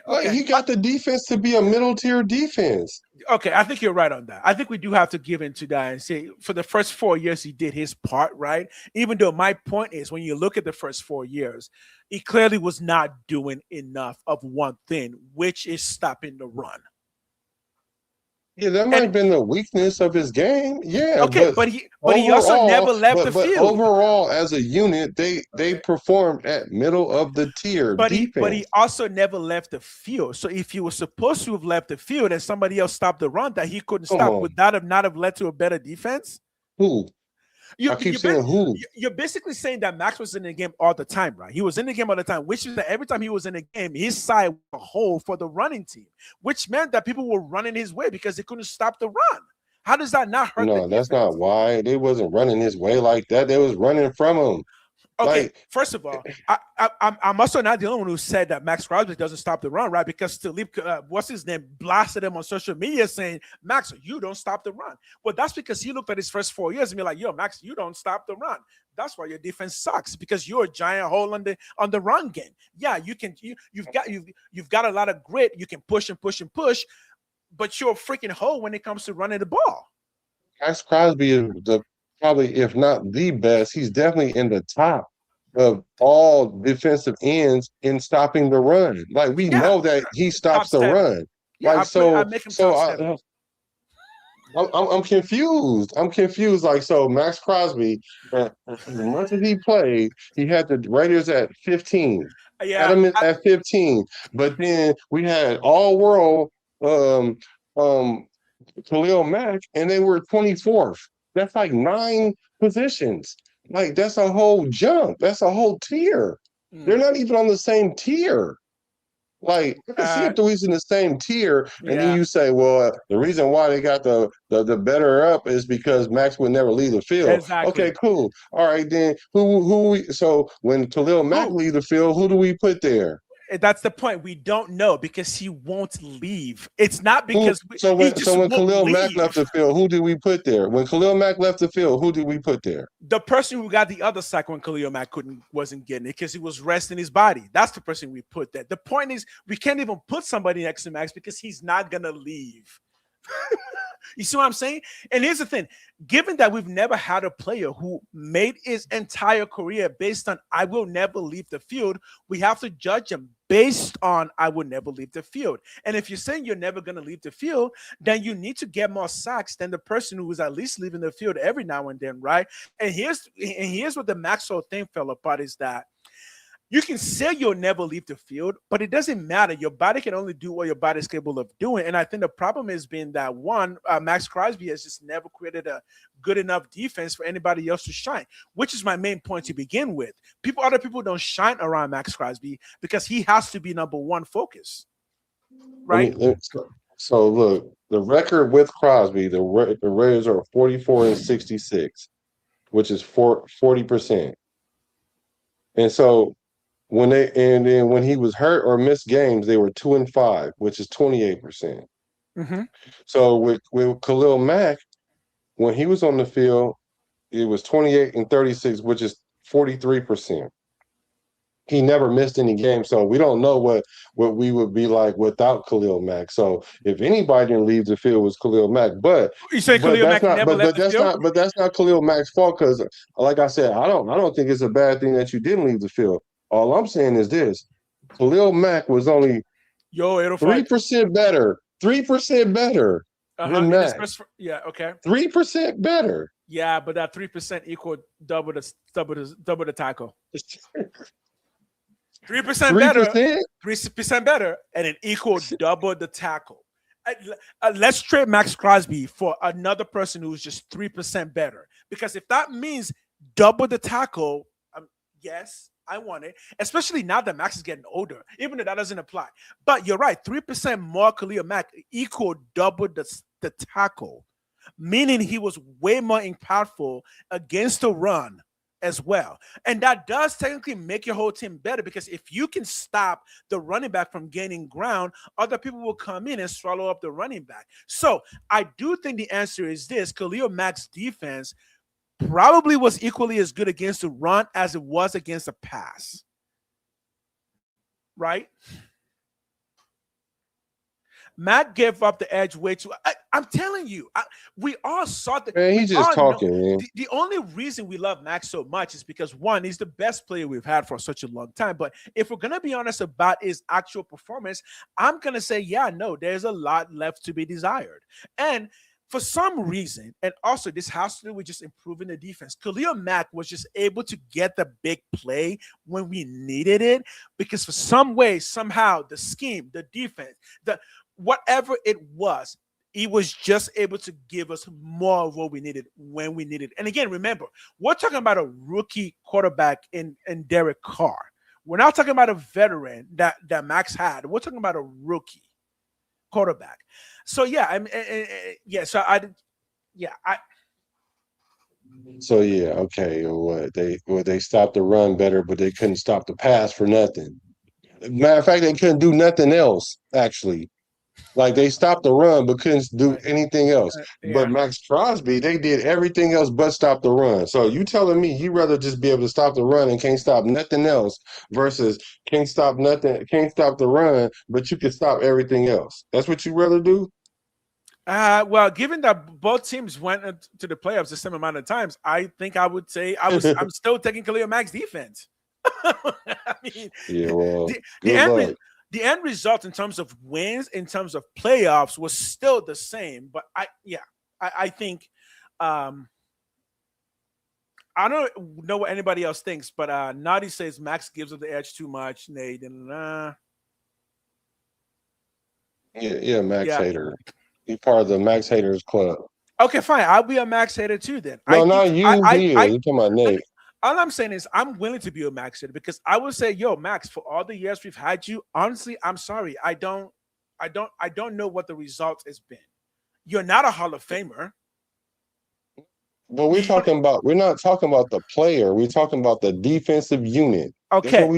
Okay. He got the defense to be a middle tier defense. Okay, I think you're right on that. I think we do have to give into that and say for the first 4 years he did his part, right? Even though my point is when you look at the first 4 years, he clearly was not doing enough of one thing, which is stopping the run. Yeah, that might have been the weakness of his game. Yeah. Okay, but he also never left the field. Overall, as a unit, they performed at middle of the tier defense. But he also never left the field. So if he was supposed to have left the field and somebody else stopped the run that he couldn't stop, would that have not have led to a better defense? Who? I keep saying who? You're basically saying that Maxx was in the game all the time, right? He was in the game all the time, which is that every time he was in the game, his side was a hole for the running team, which meant that people were running his way because they couldn't stop the run. How does that not hurt? No, that's not why. They wasn't running his way like that. They was running from him. Okay, first of all, I'm also not the only one who said that Maxx Crosby doesn't stop the run, right? Because Talib, what's his name, blasted him on social media saying, Maxx, you don't stop the run. Well, that's because he looked at his first 4 years and be like, yo, Maxx, you don't stop the run. That's why your defense sucks, because you're a giant hole on the run game. Yeah, you've got a lot of grit. You can push and push and push, but you're a freaking hole when it comes to running the ball. Maxx Crosby is probably, if not the best, he's definitely in the top of all defensive ends in stopping the run. Like we know that he stops the run. Yeah, I'm confused. Like, so Maxx Crosby, as much as he played, he had the Raiders at 15. Yeah, had him at 15. But then we had all world Khalil Mack, and they were 24th. That's like 9 positions. Like, that's a whole jump. That's a whole tier. They're not even on the same tier. Like, I can see if they're in the same tier, and then you say, well, the reason why they got the better up is because Maxx would never leave the field. Exactly. Okay, cool. All right, then so when Khalil Mack leave the field, who do we put there? That's the point. We don't know because he won't leave. It's not because when Khalil Mack left the field, who did we put there? When Khalil Mack left the field, who did we put there? The person who got the other sack when Khalil Mack wasn't getting it because he was resting his body. That's the person we put there. The point is we can't even put somebody next to Maxx because he's not gonna leave. You see what I'm saying? And here's the thing. Given that we've never had a player who made his entire career based on I will never leave the field, we have to judge him based on I will never leave the field. And if you're saying you're never going to leave the field, then you need to get more sacks than the person who is at least leaving the field every now and then, right? And here's what the Maxwell thing fell apart is that You can say you'll never leave the field, but it doesn't matter. Your body can only do what your body is capable of doing. And I think the problem has been that Maxx Crosby has just never created a good enough defense for anybody else to shine, which is my main point to begin with. Other people don't shine around Maxx Crosby because he has to be number one focus, right? So look, the record with Crosby, the Raiders are 44-66, which is 40%. And so when then when he was hurt or missed games, they were 2-5, which is 28%. Mm-hmm. So with Khalil Mack, when he was on the field, it was 28-36, which is 43%. He never missed any games, so we don't know what we would be like without Khalil Mack. So if anybody didn't leave the field, it was Khalil Mack. But you say Khalil Mack never left the field? But that's not Khalil Mack's fault because, like I said, I don't think it's a bad thing that you didn't leave the field. All I'm saying is this: Khalil Mack was only 3% better. 3% better than Mack. Yeah, okay. 3% better. Yeah, but that 3% equal double the tackle. 3% better, 3% better, and it equals double the tackle. Let's trade Maxx Crosby for another person who's just 3% better. Because if that means double the tackle, yes, I want it. Especially now that Max is getting older, even though that doesn't apply. But you're right, 3% more Khalil Mack equal double the tackle, meaning he was way more impactful against the run as well. And that does technically make your whole team better because if you can stop the running back from gaining ground, other people will come in and swallow up the running back. So I do think the answer is this: Khalil Mack's defense probably was equally as good against the run as it was against the pass. Right? Matt gave up the edge way too. I'm telling you, we all saw that. Man, he's just talking, man. The only reason we love Max so much is because, one, he's the best player we've had for such a long time. But if we're going to be honest about his actual performance, I'm going to say, yeah, no, there's a lot left to be desired. And for some reason, and also this has to do with just improving the defense, Khalil Mack was just able to get the big play when we needed it because for some way, somehow, the scheme, the defense, whatever it was, he was just able to give us more of what we needed when we needed. And again, remember, we're talking about a rookie quarterback in Derek Carr. We're not talking about a veteran that Max had. We're talking about a rookie quarterback. So yeah, So yeah, okay. What they stopped the run better, but they couldn't stop the pass for nothing. Matter of fact, they couldn't do nothing else actually. Like they stopped the run but couldn't do anything else. Yeah. But Maxx Crosby, they did everything else but stop the run. So you telling me you'd rather just be able to stop the run and can't stop nothing else versus can't stop the run, but you can stop everything else. That's what you'd rather do? Well, given that both teams went to the playoffs the same amount of times, I think I would say I'm still taking Khalil Mack's defense. I mean, yeah, well, the end result in terms of wins, in terms of playoffs, was still the same. But I think I don't know what anybody else thinks, but Naughty says Max gives up the edge too much. Nate and Max hater. He's part of the Max haters club. Okay, fine. I'll be a Max hater too then. No, not you. You're talking about Nate. All I'm saying is I'm willing to be a Max hater because I would say, yo, Max, for all the years we've had you, honestly, I'm sorry. I don't know what the result has been. You're not a Hall of Famer. But we're not talking about the player. We're talking about the defensive unit. Okay,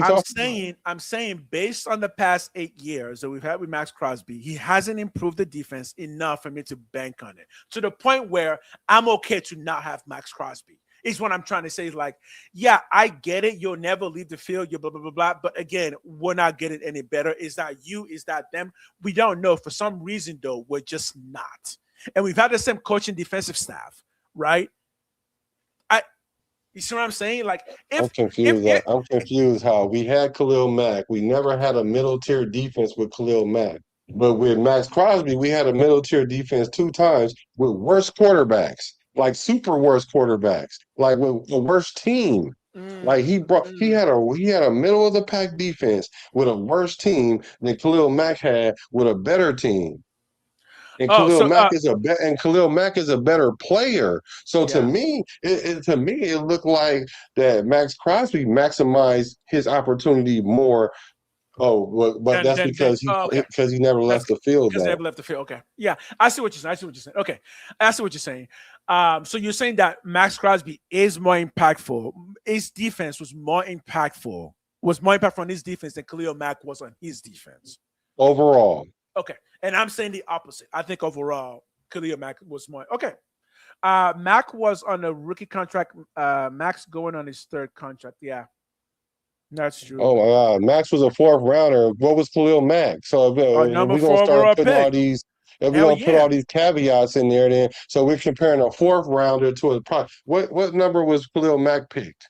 I'm saying based on the past 8 years that we've had with Maxx Crosby, he hasn't improved the defense enough for me to bank on it to the point where I'm okay to not have Maxx Crosby. Is what I'm trying to say. Is like, yeah, I get it. You'll never leave the field. You're blah, blah, blah, blah. But again, we're not getting any better. Is that you? Is that them? We don't know. For some reason, though, we're just not. And we've had the same coaching defensive staff, right? You see what I'm saying? Like, I'm confused how we had Khalil Mack. We never had a middle tier defense with Khalil Mack. But with Maxx Crosby, we had a middle tier defense 2 times with worse quarterbacks. Like super worst quarterbacks, like with the worst team. Like he mm. had a middle of the pack defense with a worse team than Khalil Mack had with a better team. And Oh, Khalil so Mack is Khalil Mack is a better player. So to yeah. me, it looked like that Maxx Crosby maximized his opportunity more. Oh, but that's Then because oh, okay. he never That's left the field because they though. never left the field. Okay. Yeah. I see what you're saying. I see what you're saying. Okay. I see what you're saying. So you're saying that Maxx Crosby is more impactful. His defense was more impactful on his defense than Khalil Mack was on his defense. Overall. Okay. And I'm saying the opposite. I think overall, Khalil Mack was more. Okay. Mack was on a rookie contract. Max going on his third contract. Yeah. That's true. Oh my God, Max was a fourth rounder. What was Khalil Mack? So if Number we're gonna 4 start overall putting pick. all these, if we're Hell gonna put yeah. all these caveats in there, then so we're comparing a fourth rounder to a pro. What number was Khalil Mack picked?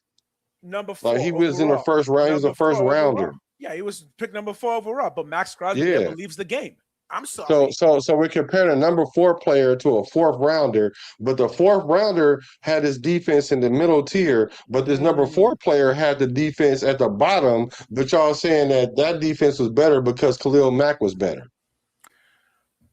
Number Like he 4 was in the overall. first round. He was a Number first 4 overall. rounder. Yeah, he was picked number 4 overall. But Max Crosby never Yeah. leaves the game. I'm So sorry. so we're comparing a number 4 player to a fourth rounder, but the fourth rounder had his defense in the middle tier, but this number 4 Mm. player had the defense at the bottom. But y'all saying that defense was better because Khalil Mack was better.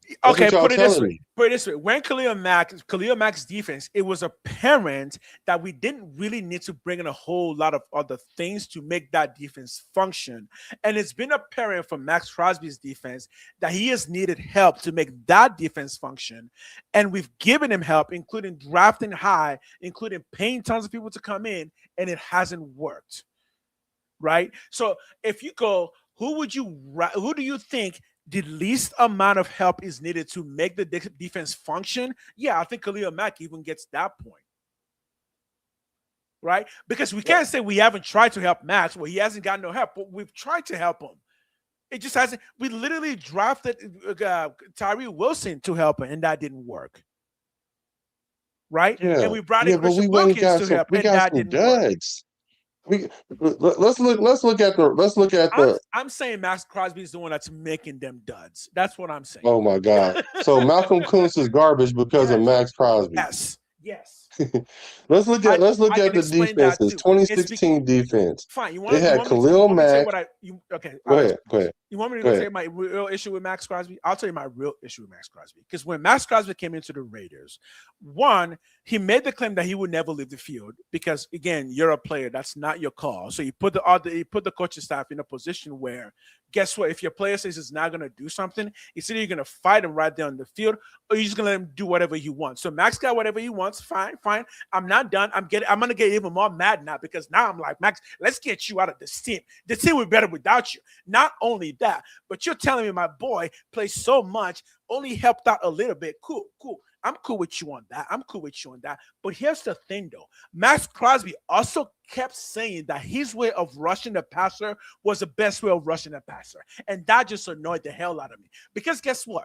That's what Okay, y'all put it this telling way. me. Put it this way. When Khalil Mack's defense, it was apparent that we didn't really need to bring in a whole lot of other things to make that defense function. And it's been apparent from Maxx Crosby's defense that he has needed help to make that defense function. And we've given him help, including drafting high, including paying tons of people to come in, and it hasn't worked. Right? So if you go, who do you think the least amount of help is needed to make the defense function? Yeah, I think Khalil Mack even gets that point. Right? Because we can't say we haven't tried to help Max. Well, he hasn't got no help, but we've tried to help him. It just hasn't. We literally drafted Tyree Wilson to help him, and that didn't work. Right? And Yeah, we brought in yeah, but Christian we went and Wilkins got to some. help, We and got that some didn't work. duds. Let's look at the. I'm saying Max Crosby is the one that's making them duds. That's what I'm saying. Oh my God! So Malcolm Kuntz is garbage because of Yes. Maxx Crosby. Yes. Yes. Let's look I at can the explain that defenses. too. It's 2016 defense. fine. They You had want me to Khalil Mack. okay, Go I'll ahead. explain Go this. ahead. You want me to Go go tell ahead. you my real issue with Max Crosby? I'll tell you my real issue with Max Crosby. Because when Max Crosby came into the Raiders, one, he made the claim that he would never leave the field because again, you're a player. That's not your call. So you put the coaching staff in a position where guess what? If your player says he's not gonna do something, it's either you're gonna fight him right there on the field or you're just gonna let him do whatever he wants. So Max got whatever he wants. Fine, fine. I'm not done. I'm gonna get even more mad now because now I'm like, Max, let's get you out of this team. The team would be better without you. Not only that, but you're telling me my boy plays so much, only helped out a little bit. Cool, cool. I'm cool with you on that. I'm cool with you on that. But here's the thing though. Max Crosby also kept saying that his way of rushing the passer was the best way of rushing the passer. And that just annoyed the hell out of me. Because guess what?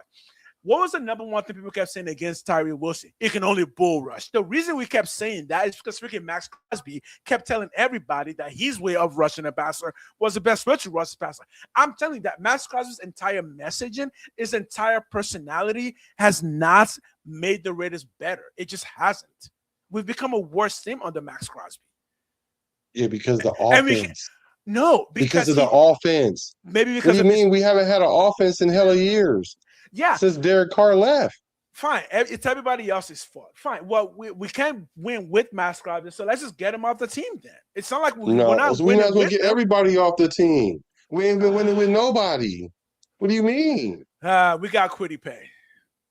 What was the number one thing people kept saying against Tyree Wilson? It can only bull rush. The reason we kept saying that is because freaking Maxx Crosby kept telling everybody that his way of rushing a passer was the best way to rush a passer. I'm telling you that Maxx Crosby's entire messaging, his entire personality has not made the Raiders better. It just hasn't. We've become a worse team under Maxx Crosby. Yeah, because the And offense. no, Because because of the offense. maybe What do because you of his mean we haven't had an offense in hella years yeah. since Derek Carr left? Fine, it's everybody else's fault. Fine. Well, we can't win with Maxx Crosby, so let's just get him off the team then. It's not like we're No, not so we might winning as well with get him. everybody off the team. We ain't been winning with nobody. What do you mean? We got Quiddy Pay.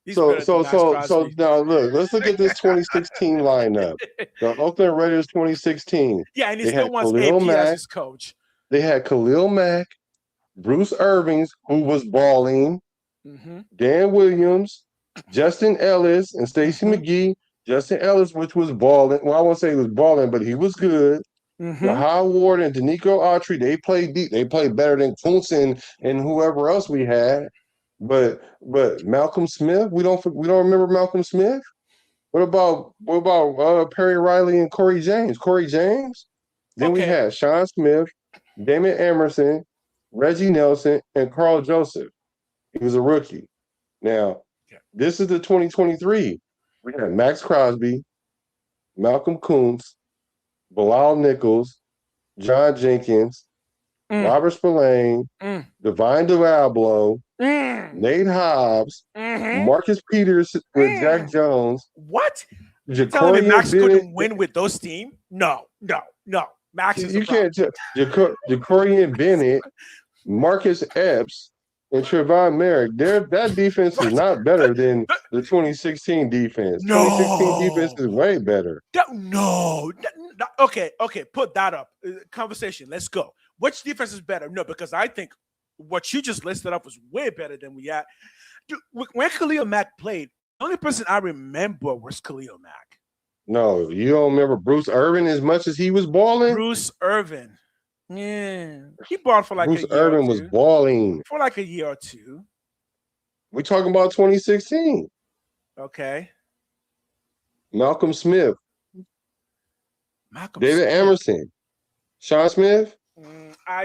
He's So better than so Maxx so so Crosby. now let's look at this 2016 lineup. The Oakland Raiders 2016. Yeah, and he They still had wants Khalil AP as Mack. his coach. They had Khalil Mack, Bruce Irvings, who was balling, Mm-hmm. Dan Williams, Justin Ellis, and Stacey Mm-hmm. McGee. Justin Ellis, which was balling. Well, I won't say he was balling, but he was good. Mm-hmm. Jahai Ward and Danico Autry, they played deep. They played better than Kuntz and whoever else we had. But Malcolm Smith, we don't remember Malcolm Smith. What about Perry Riley and Corey James? Corey James. Then we Okay. had Sean Smith, Damon Emerson, Reggie Nelson, and Carl Joseph. He was a rookie. Now, Yeah. this is the 2023. We had Maxx Crosby, Malcolm Kuntz, Bilal Nichols, John Jenkins, Mm, Robert Spillane, mm, Divine Diablo, mm, Nate Hobbs, mhm, Marcus Peters with Jack mm. Jones, What? You telling me Jacorian Max Bennett. couldn't win with those team? No, no, no. Max is the You problem. can't tell Jacorian Bennett, Marcus Epps, and Trevon Merrick. That defense is What? not better than the 2016 defense. 2016 defense No. is way better. No. Okay, okay. Put that up. Conversation. Let's go. Which defense is better? No, because I think what you just listed up was way better than we had. Dude, when Khalil Mack played, the only person I remember was Khalil Mack. No, you don't remember Bruce Irvin as much as he was balling? Bruce Irvin. Yeah. He bought for like Bruce a year or Irvin was two. balling. For like a year or two. We talking about 2016. Okay. Malcolm Smith, Malcolm David Smith. Emerson, Sean Smith,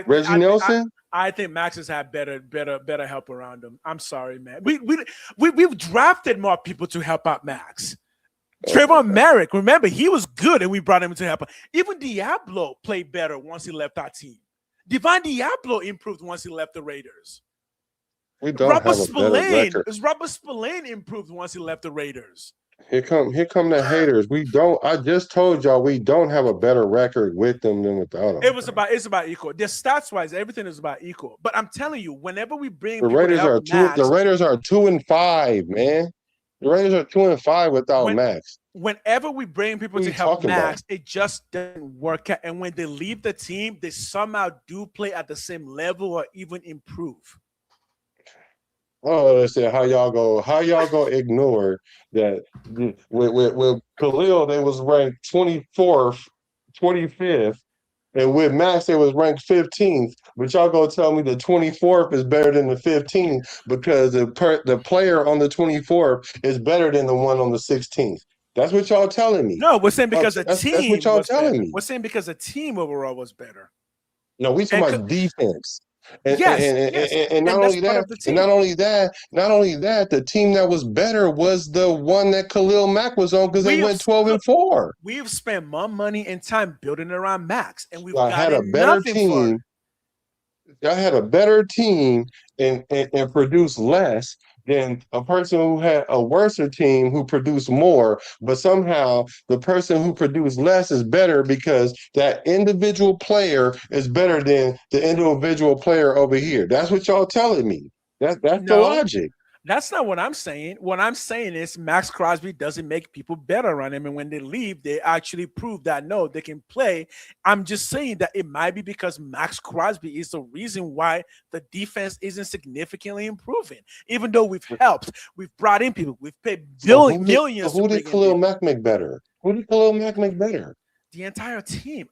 Reggie Nelson. I think Max has had better help around him. I'm sorry, man. We've drafted more people to help out Max. Trayvon Merrick, remember, he was good and we brought him to help. Even Diablo played better once he left our team. Divine Diablo improved once he left the Raiders. We don't have a better record. Robert Spillane improved once he left the Raiders. Here come the haters. We don't. I just told y'all we don't have a better record with them than without them. It's about equal. The stats wise, everything is about equal. But I'm telling you, whenever we bring The Raiders are Max, the Raiders are 2-5, man. The Raiders are 2-5 without Max. Whenever we bring people to help Max, it just doesn't work out. And when they leave the team, they somehow do play at the same level or even improve. Oh, let's say how y'all go ignore that with Khalil they was ranked 24th, 25th, and with Max they was ranked 15th. But y'all go tell me the 24th is better than the 15th because the player on the 24th is better than the one on the 16th. That's what y'all telling me. No, we're saying because that's what y'all telling me. We're saying because the team overall was better. No, we talking about defense. And, yes. And not only that, the team that was better was the one that Khalil Mack was on because they went 12-4. We've spent more money and time building around Max, and we've had a better team. Y'all had a better team and produced less than a person who had a worser team who produced more, but somehow the person who produced less is better because that individual player is better than the individual player over here. That's what y'all telling me. That's the logic. That's not what I'm saying. What I'm saying is Maxx Crosby doesn't make people better around him. And when they leave, they actually prove that, no, they can play. I'm just saying that it might be because Maxx Crosby is the reason why the defense isn't significantly improving. Even though we've helped, we've brought in people, we've paid millions. Who did Khalil Mack make better? Who did Khalil Mack make better? The entire team.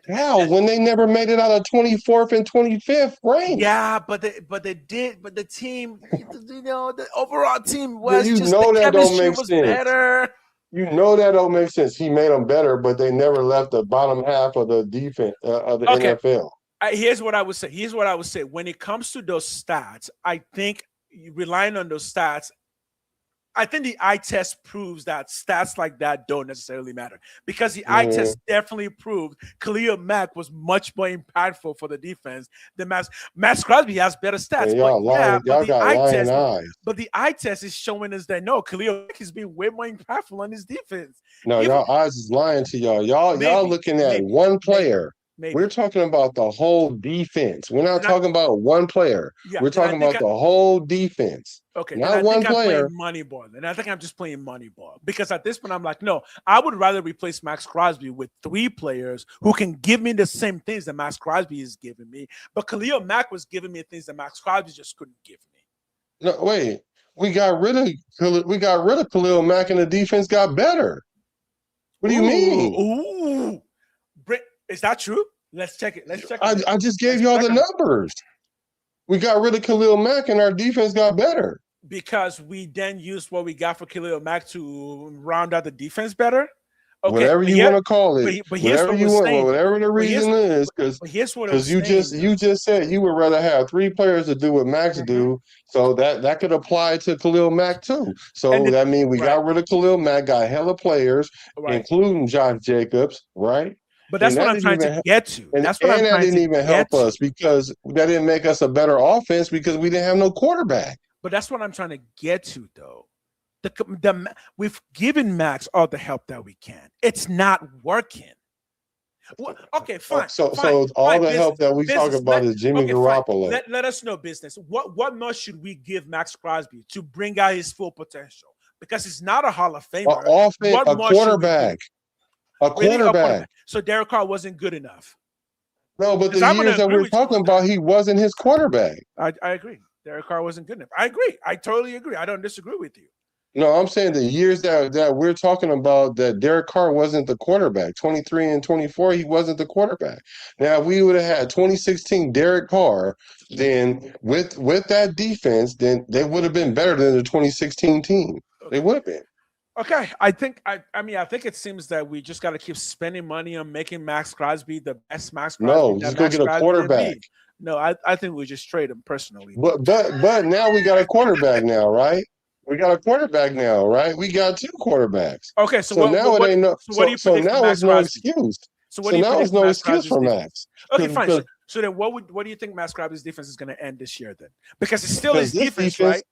How? When they never made it out of 24th and 25th rank. Yeah, but they did. But the team, the overall team was you just know the that don't chemistry make was sense. better. You know that don't make sense. He made them better, but they never left the bottom half of the defense of the NFL. Here's what I would say. When it comes to those stats, I think relying on those stats, I think the eye test proves that stats like that don't necessarily matter because the eye test definitely proved Khalil Mack was much more impactful for the defense than Maxx Crosby has better stats. But the eye test is showing us that no, Khalil Mack is being way more impactful on his defense. No, y'all eyes is lying to y'all. Y'all looking at one player. Maybe. We're talking about the whole defense. We're not talking about one player. We're talking about the whole defense. Okay, not one player. I'm playing Moneyball, and I think I'm just playing Moneyball because at this point I'm like, no, I would rather replace Maxx Crosby with 3 players who can give me the same things that Maxx Crosby is giving me. But Khalil Mack was giving me things that Maxx Crosby just couldn't give me. No, wait, we got rid of Khalil Mack, and the defense got better. What do you mean? Is that true? Let's check it. I just gave y'all the numbers. We got rid of Khalil Mack and our defense got better. Because we then used what we got for Khalil Mack to round out the defense better? Okay, whatever you want to call it. Whatever the reason is, because you just said you would rather have 3 players to do what Max do, so that could apply to Khalil Mack too. So that means we got rid of Khalil Mack, got hella players, including Josh Jacobs, right? But that's what I'm trying to get to. That's what I'm that trying didn't to even get help to. us because that didn't make us a better offense because we didn't have no quarterback. But that's what I'm trying to get to, though. We've given Max all the help that we can. It's not working. Well, okay, fine. So fine, all fine, the help that we talk about is Jimmy Garoppolo. Let us know business. What more should we give Maxx Crosby to bring out his full potential? Because he's not a Hall of Famer. A quarterback. A quarterback. So Derek Carr wasn't good enough. No, but the years that we're talking about, he wasn't his quarterback. I agree. Derek Carr wasn't good enough. I agree. I totally agree. I don't disagree with you. No, I'm saying the years that we're talking about that Derek Carr wasn't the quarterback. 23 and 24, he wasn't the quarterback. Now, if we would have had 2016 Derek Carr, then with that defense, then they would have been better than the 2016 team. They would have been. Okay, I think it seems that we just got to keep spending money on making Maxx Crosby the best Maxx Crosby. No, just go get a quarterback. No, I think we just trade him personally. But now we got a quarterback now, right? We got a quarterback now, right? We got two quarterbacks. Okay, so now it ain't no. So now it's no excuse. So now it's no excuse for Max. Okay, fine. So then, what do you think Maxx Crosby's defense is going to end this year then? Because it's still his defense, right?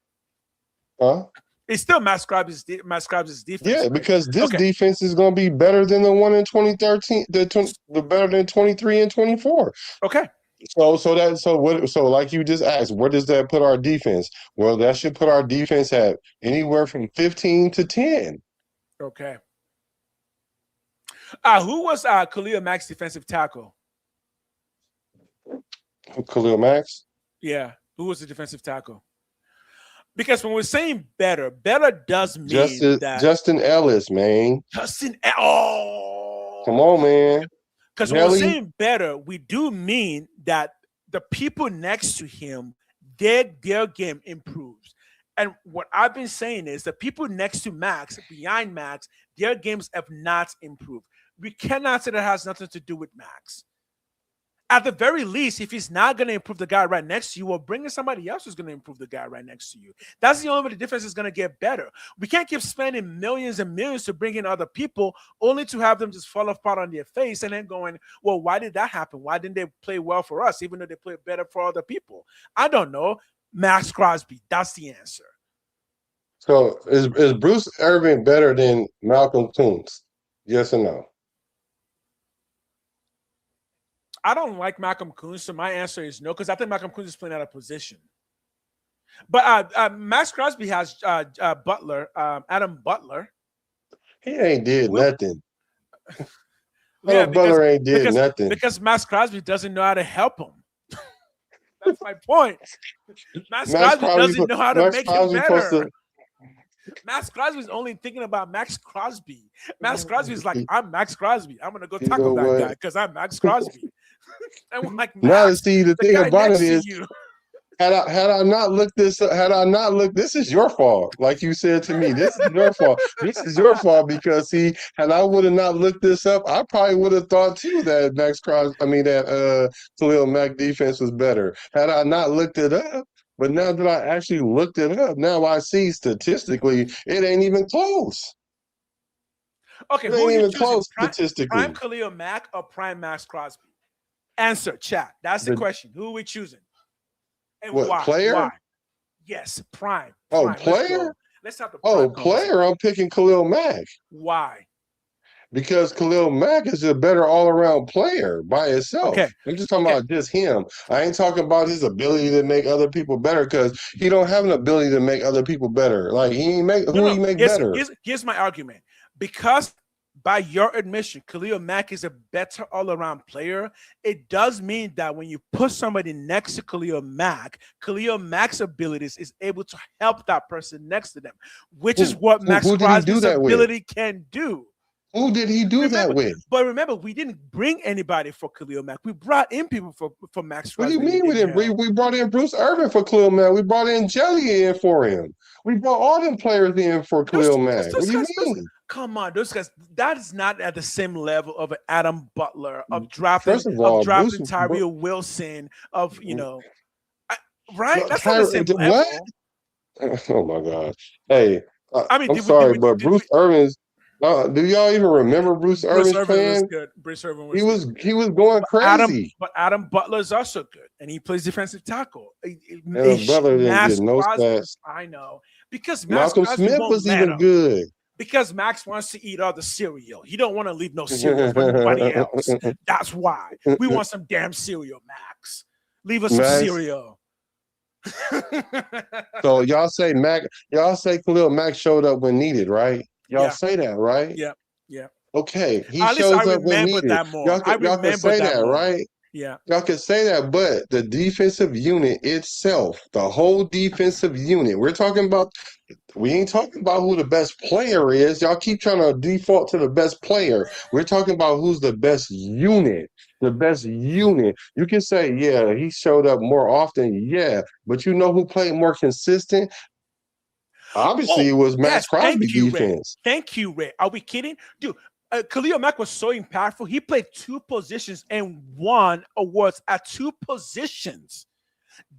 Huh? It's still Maxx Crosby's defense. Yeah, right? because this defense is going to be better than the one in 2013, the better than 23 and 24. Okay. So like you just asked, where does that put our defense? Well, that should put our defense at anywhere from 15 to 10. Okay. Who was Khalil Mack's defensive tackle? Khalil Max? Yeah. Who was the defensive tackle? Because when we're saying better does mean Justin Ellis, man. Come on, man. Because when we're saying better, we do mean that the people next to him, their game improves. And what I've been saying is the people next to Max, behind Max, their games have not improved. We cannot say that has nothing to do with Max. At the very least, if he's not going to improve the guy right next to you, or bringing somebody else who's going to improve the guy right next to you. That's the only way the defense is going to get better. We can't keep spending millions and millions to bring in other people only to have them just fall apart on their face and then going, well, why did that happen? Why didn't they play well for us, even though they played better for other people? I don't know. Maxx Crosby, that's the answer. So is Bruce Irvin better than Malcolm Kuntz? Yes or no? I don't like Malcolm Kuntz, so my answer is no, because I think Malcolm Kuntz is playing out of position. But Maxx Crosby has Butler, Adam Butler. He ain't did nothing. Yeah, Butler ain't did nothing. Because Maxx Crosby doesn't know how to help him. That's my point. Maxx Crosby doesn't know how to make him better. Maxx Crosby is only thinking about Maxx Crosby. Maxx Crosby is like, I'm Maxx Crosby. I'm going to go tackle that guy because I'm Maxx Crosby. And we're like, now, see, the thing about it is, had I not looked this up, this is your fault. Like you said to me, this is your fault. This is your fault because, see, had I would have not looked this up, I probably would have thought, too, that Khalil Mack defense was better. Had I not looked it up. But now that I actually looked it up, now I see statistically it ain't even close. Okay, it who ain't are you even close statistically. Prime Khalil Mack or prime Maxx Crosby? Answer, chat. That's the question. Who are we choosing? And why? Player? Why? Yes, prime. Player? Let's have the prime player. I'm picking Khalil Mack. Why? Because Khalil Mack is a better all-around player by itself. Okay. I'm just talking about just him. I ain't talking about his ability to make other people better because he don't have an ability to make other people better. Like he make better. Here's my argument. Because by your admission, Khalil Mack is a better all-around player, it does mean that when you put somebody next to Khalil Mack's abilities is able to help that person next to them, which is what Maxx Crosby's ability can do. Who did he do that with? But remember, we didn't bring anybody for Khalil Mack. We brought in people for Maxx Crosby. What do you mean we didn't? We brought in Bruce Irvin for Khalil Mack. We brought in Jelly in for him. We brought all them players in for Khalil Mack. What do you mean? Come on, those guys. That is not at the same level of an Adam Butler, of drafting Tyrell Wilson, of right? That's not the same level. Oh my gosh! Hey, I'm sorry, but Bruce Irvin's. Do y'all even remember Bruce Bruce Irvin Irvin was playing? good. Bruce Irvin He was was good. he was going crazy. But Adam Butler is also good, and he plays defensive tackle. And Butler didn't get Max no Crosby, stats. I know, because Max Malcolm Crosby Smith won't was let even him. good. Because Max wants to eat all the cereal. He don't want to leave no cereal for nobody else. That's why. We want some damn cereal, Max. Leave us some Max. cereal. So y'all say Khalil Mack showed up when needed, right? Y'all say that, right? Yeah. Yeah. Okay, he At least I shows up when remember needed. that more. I Y'all can remember say that that, more. right? Yeah. Y'all can say that, but the defensive unit itself, the whole defensive unit, we ain't talking about who the best player is. Y'all keep trying to default to the best player. We're talking about who's the best unit. The best unit. You can say, yeah, he showed up more often. Yeah. But you know who played more consistent? Obviously, it was Max Yes. Crosby Thank you, Ray. defense. Thank you, Ray. Are we kidding? Dude, Khalil Mack was so impactful. He played 2 positions and won awards at 2 positions.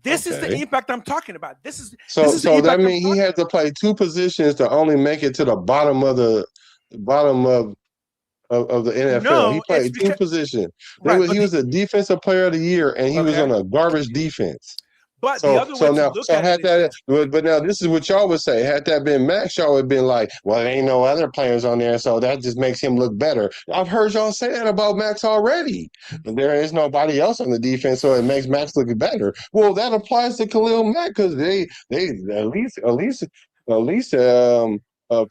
This is the impact I'm talking about. This is So the impact that I'm means he talking had to play 2 positions to only make it to the bottom of the the NFL. He No, it's played 2 because positions. right, He was a defensive player of the year, and he was on okay. a garbage defense. But the other way to look at it Had is that, this. but now this is what y'all would say. Had that been Max, y'all would have been like, well, there ain't no other players on there, so that just makes him look better. I've heard y'all say that about Max already. There is nobody else on the defense, so it makes Max look better. Well, that applies to Khalil Mack because they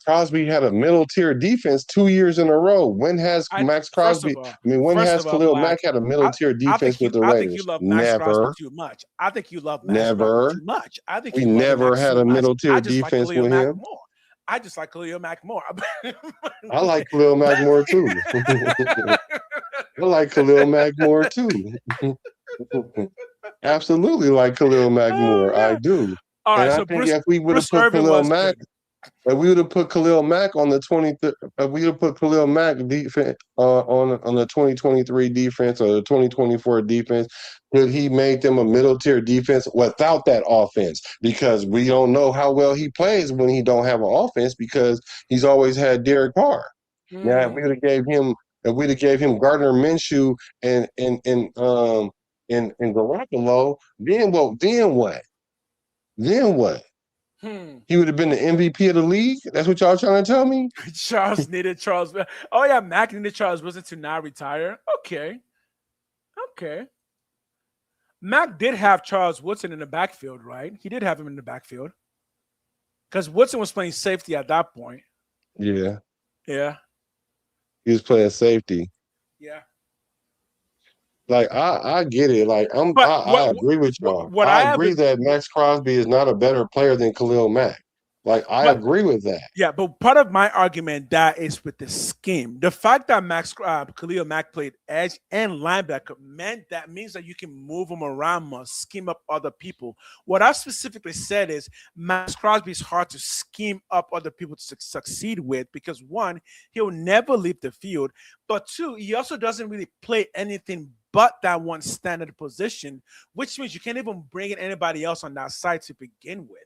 Crosby had a middle tier defense 2 years in a row. When has Max First Crosby? of all, When has Khalil Black, Mack had a middle tier defense with the I think you Raiders? love Max Crosby Never, too much. I think you love Max Crosby never. too much. I think We you love never Max had too a much. middle tier I just like defense Khalil with Mack him. more. I just like Khalil Mack more. I like Khalil Mack more too. I like Khalil Mack more too. Absolutely like Khalil Mack Oh more. I man! do. All And right, I so think if we would have Bruce put Irvin Khalil was Mack, good. if we would have put Khalil Mack on the 20, if we would have put Khalil Mack defense on the 2023 defense or the 2024 defense, could he make them a middle tier defense without that offense? Because we don't know how well he plays when he don't have an offense because he's always had Derek Carr. Now, if we'd have gave him Gardner Minshew and Garoppolo, then what? Then what? He would have been the MVP of the league. That's what y'all trying to tell me? Charles needed Charles. Oh yeah, Mac needed Charles Wilson to now retire. Okay. Mac did have Charles Woodson in the backfield, right? He did have him in the backfield because Woodson was playing safety at that point. Yeah, Yeah. he was playing safety. Yeah. Like I get it. Like But I agree with y'all. what I I have agree that Max Crosby is not a better player than Khalil Mack. Like I but agree with that. yeah, but part of my argument that is with the scheme. The fact that Khalil Mack played edge and linebacker means that you can move him around more, scheme up other people. What I specifically said is Max Crosby is hard to scheme up other people to succeed with because one, he'll never leave the field, but two, he also doesn't really play anything but that one standard position, which means you can't even bring in anybody else on that side to begin with.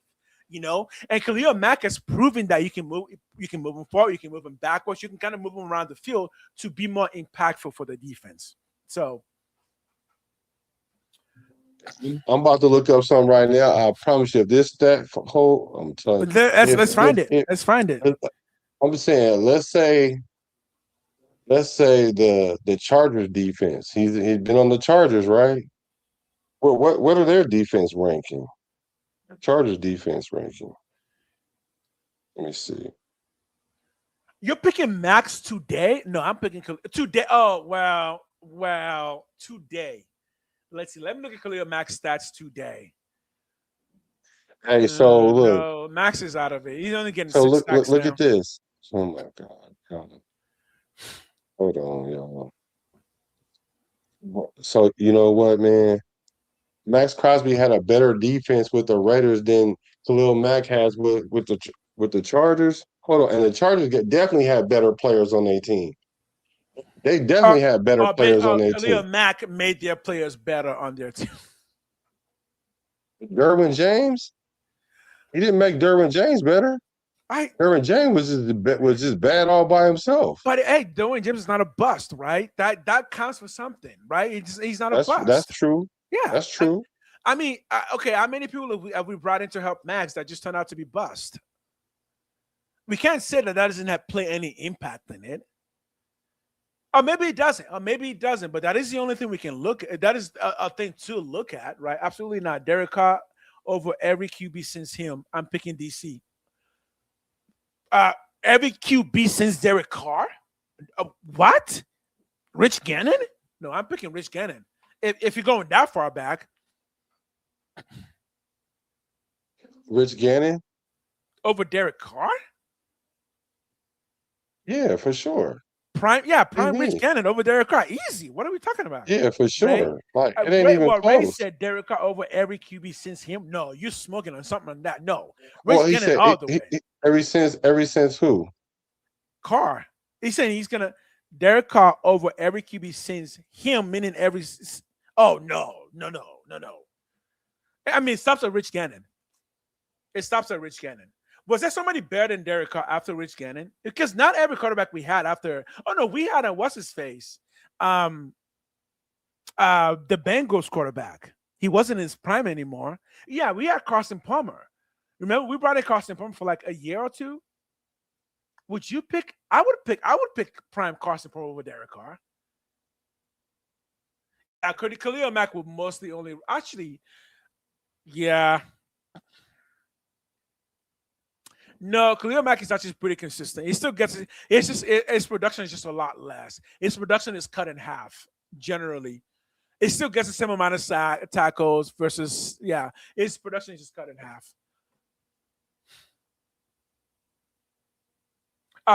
And Khalil Mack has proven that you can move him forward, you can move him backwards, you can kind of move him around the field to be more impactful for the defense. So I'm about to look up something right now. I promise you, if this stat whole, I'm telling you, let's find it. Let's find it. I'm saying, let's say the Chargers defense. He's been on the Chargers, right? What are their defense ranking? Chargers defense ranking. Let me see. You're picking Max today? No, I'm picking today. Oh, well, today. Let's see. Let me look at Khalil Mack's stats today. Hey, so look. No, Max is out of it. He's only getting So 6 sacks look now. at this. Oh my God. Hold on, y'all. So you know what, man? Max Crosby had a better defense with the Raiders than Khalil Mack has with the Chargers. Hold on, and the Chargers definitely had better players on their team. They definitely had better players on their Khalil team. Mack made their players better on their team. Derwin James? He didn't make Derwin James better. Aaron James was just bad all by himself. But hey, Dwayne James is not a bust, right? That counts for something, right? He's not a bust. That's true. Yeah, That's true. I mean, okay. How many people have we brought in to help Max that just turned out to be bust? We can't say that doesn't have play any impact in it. Or maybe it doesn't. Or maybe it doesn't. But that is the only thing we can look at. That is a thing to look at, right? Absolutely not. Derek Carr over every QB since him. I'm picking DC. Every QB since Derek Carr? What? Rich Gannon? No, I'm picking Rich Gannon. If you're going that far back. Rich Gannon? Over Derek Carr? Yeah, for sure. Prime Rich Gannon over Derek Carr. Easy. What are we talking about? Yeah, for sure. Ray? Like it ain't even close. Ray said Derek Carr over every QB since him. No, you're smoking on something like that. No. Rich Well, he Gannon said all the way. Ever since who? Carr. He's saying he's gonna Derek Carr over every QB since him, meaning every. Oh no. I mean, it stops at Rich Gannon. It stops at Rich Gannon. Was there somebody better than Derek Carr after Rich Gannon? Because not every quarterback we had after. Oh no, we had a what's his face, the Bengals quarterback. He wasn't in his prime anymore. Yeah, we had Carson Palmer. Remember, we brought in Carson Palmer for like a year or two. Would you pick? I would pick prime Carson Palmer over Derek Carr. Khalil Mack would mostly only actually. Yeah. No, Khalil Mack is actually pretty consistent. He still gets it. It's just his production is just a lot less. His production is cut in half generally. It still gets the same amount of tackles versus his production is just cut in half.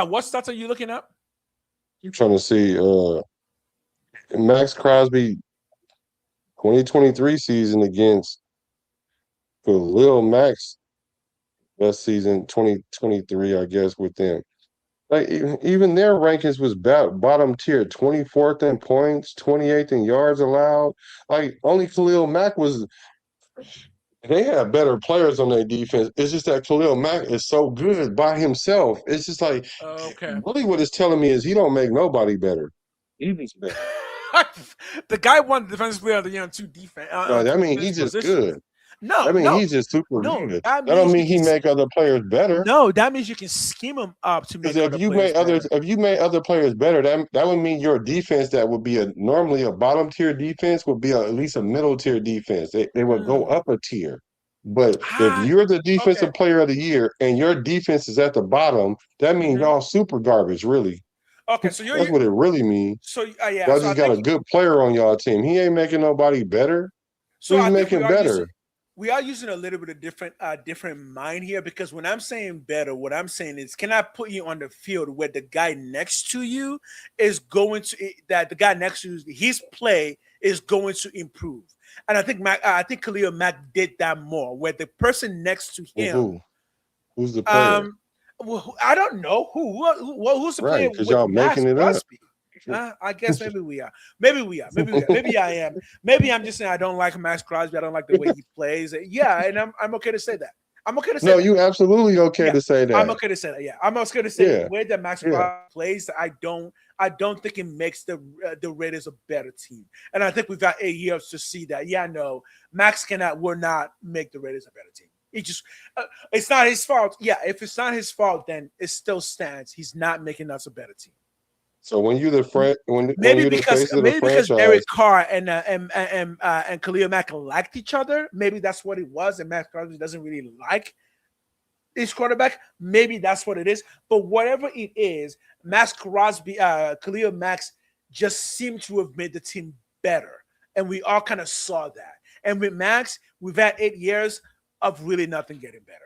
What stats are you looking at? I'm trying to see Maxx Crosby 2023 season against Khalil Mack's best season 2023, I guess, with them. Like even their rankings was bottom tier, 24th in points, 28th in yards allowed. Like only Khalil Mack was. They have better players on their defense. It's just that Khalil Mack is so good by himself. It's just like really what it's telling me is he don't make nobody better. He's better. The guy won the defensive player of the year on 2 defense. I mean, he's just good. No, he's just super good. That don't mean he make other players better. No, that means you can scheme them up to make if you made other players better, that would mean your defense that would be normally a bottom tier defense would be at least a middle tier defense. They would go up a tier. But if you're the defensive player of the year and your defense is at the bottom, that means y'all super garbage, really. Okay, so that's what it really means. So y'all just got a good player on y'all team. He ain't making nobody better. So he's making better. We are using a little bit of different mind here because when I'm saying better, what I'm saying is, can I put you on the field where the guy next to you is going to the guy next to you, his play is going to improve, and I think Khalil Mack did that more, where the person next to him, who's the player? Well, I don't know who's the player because y'all making it up. I guess maybe we are. Maybe I am. Maybe I'm just saying I don't like Maxx Crosby. I don't like the way he plays. Yeah, and I'm okay to say that. I'm okay to say that. No, you absolutely okay to say that. I'm okay to say that. Yeah, I'm okay to say the way that Maxx Crosby plays. I don't think it makes the Raiders a better team. And I think we've got 8 years to see that. Yeah, no, Max will not make the Raiders a better team. He just, it's not his fault. Yeah, if it's not his fault, then it still stands. He's not making us a better team. So when you're the because Derek Carr and Khalil Mack liked each other, maybe that's what it was. And Maxx Crosby doesn't really like his quarterback. Maybe that's what it is. But whatever it is, Maxx Crosby, Khalil Mack just seemed to have made the team better, and we all kind of saw that. And with Max, we've had 8 years of really nothing getting better.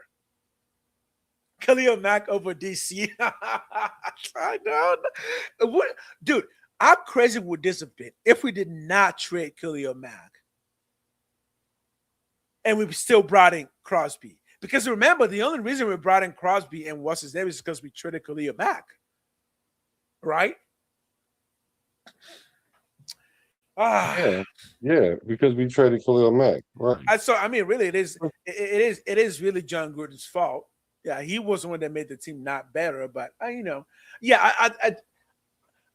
Khalil Mack over DC. I know. Dude, how crazy would this have been if we did not trade Khalil Mack and we still brought in Crosby? Because remember, the only reason we brought in Crosby and what's his name is because we traded Khalil Mack. Right? Yeah, because we traded Khalil Mack. Right. So I mean, really, it is really John Gruden's fault. Yeah, he was the one that made the team not better, but yeah,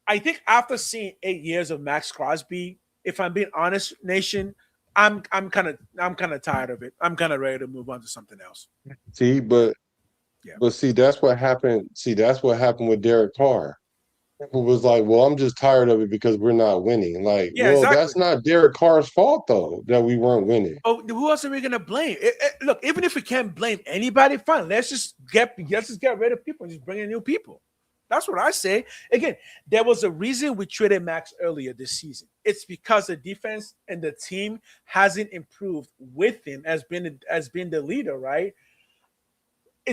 I think after seeing 8 years of Maxx Crosby, if I'm being honest, Nation, I'm kind of tired of it. I'm kind of ready to move on to something else. See, Yeah. but see, that's what happened. See, that's what happened with Derek Carr. People was like, "Well, I'm just tired of it because we're not winning." Like, Yeah, well, exactly. that's not Derek Carr's fault though that we weren't winning. Oh, who else are we gonna blame? Look, even if we can't blame anybody, fine. Let's just get rid of people and just bring in new people. That's what I say. Again, there was a reason we traded Max earlier this season. It's because the defense and the team hasn't improved with him as being the leader, right?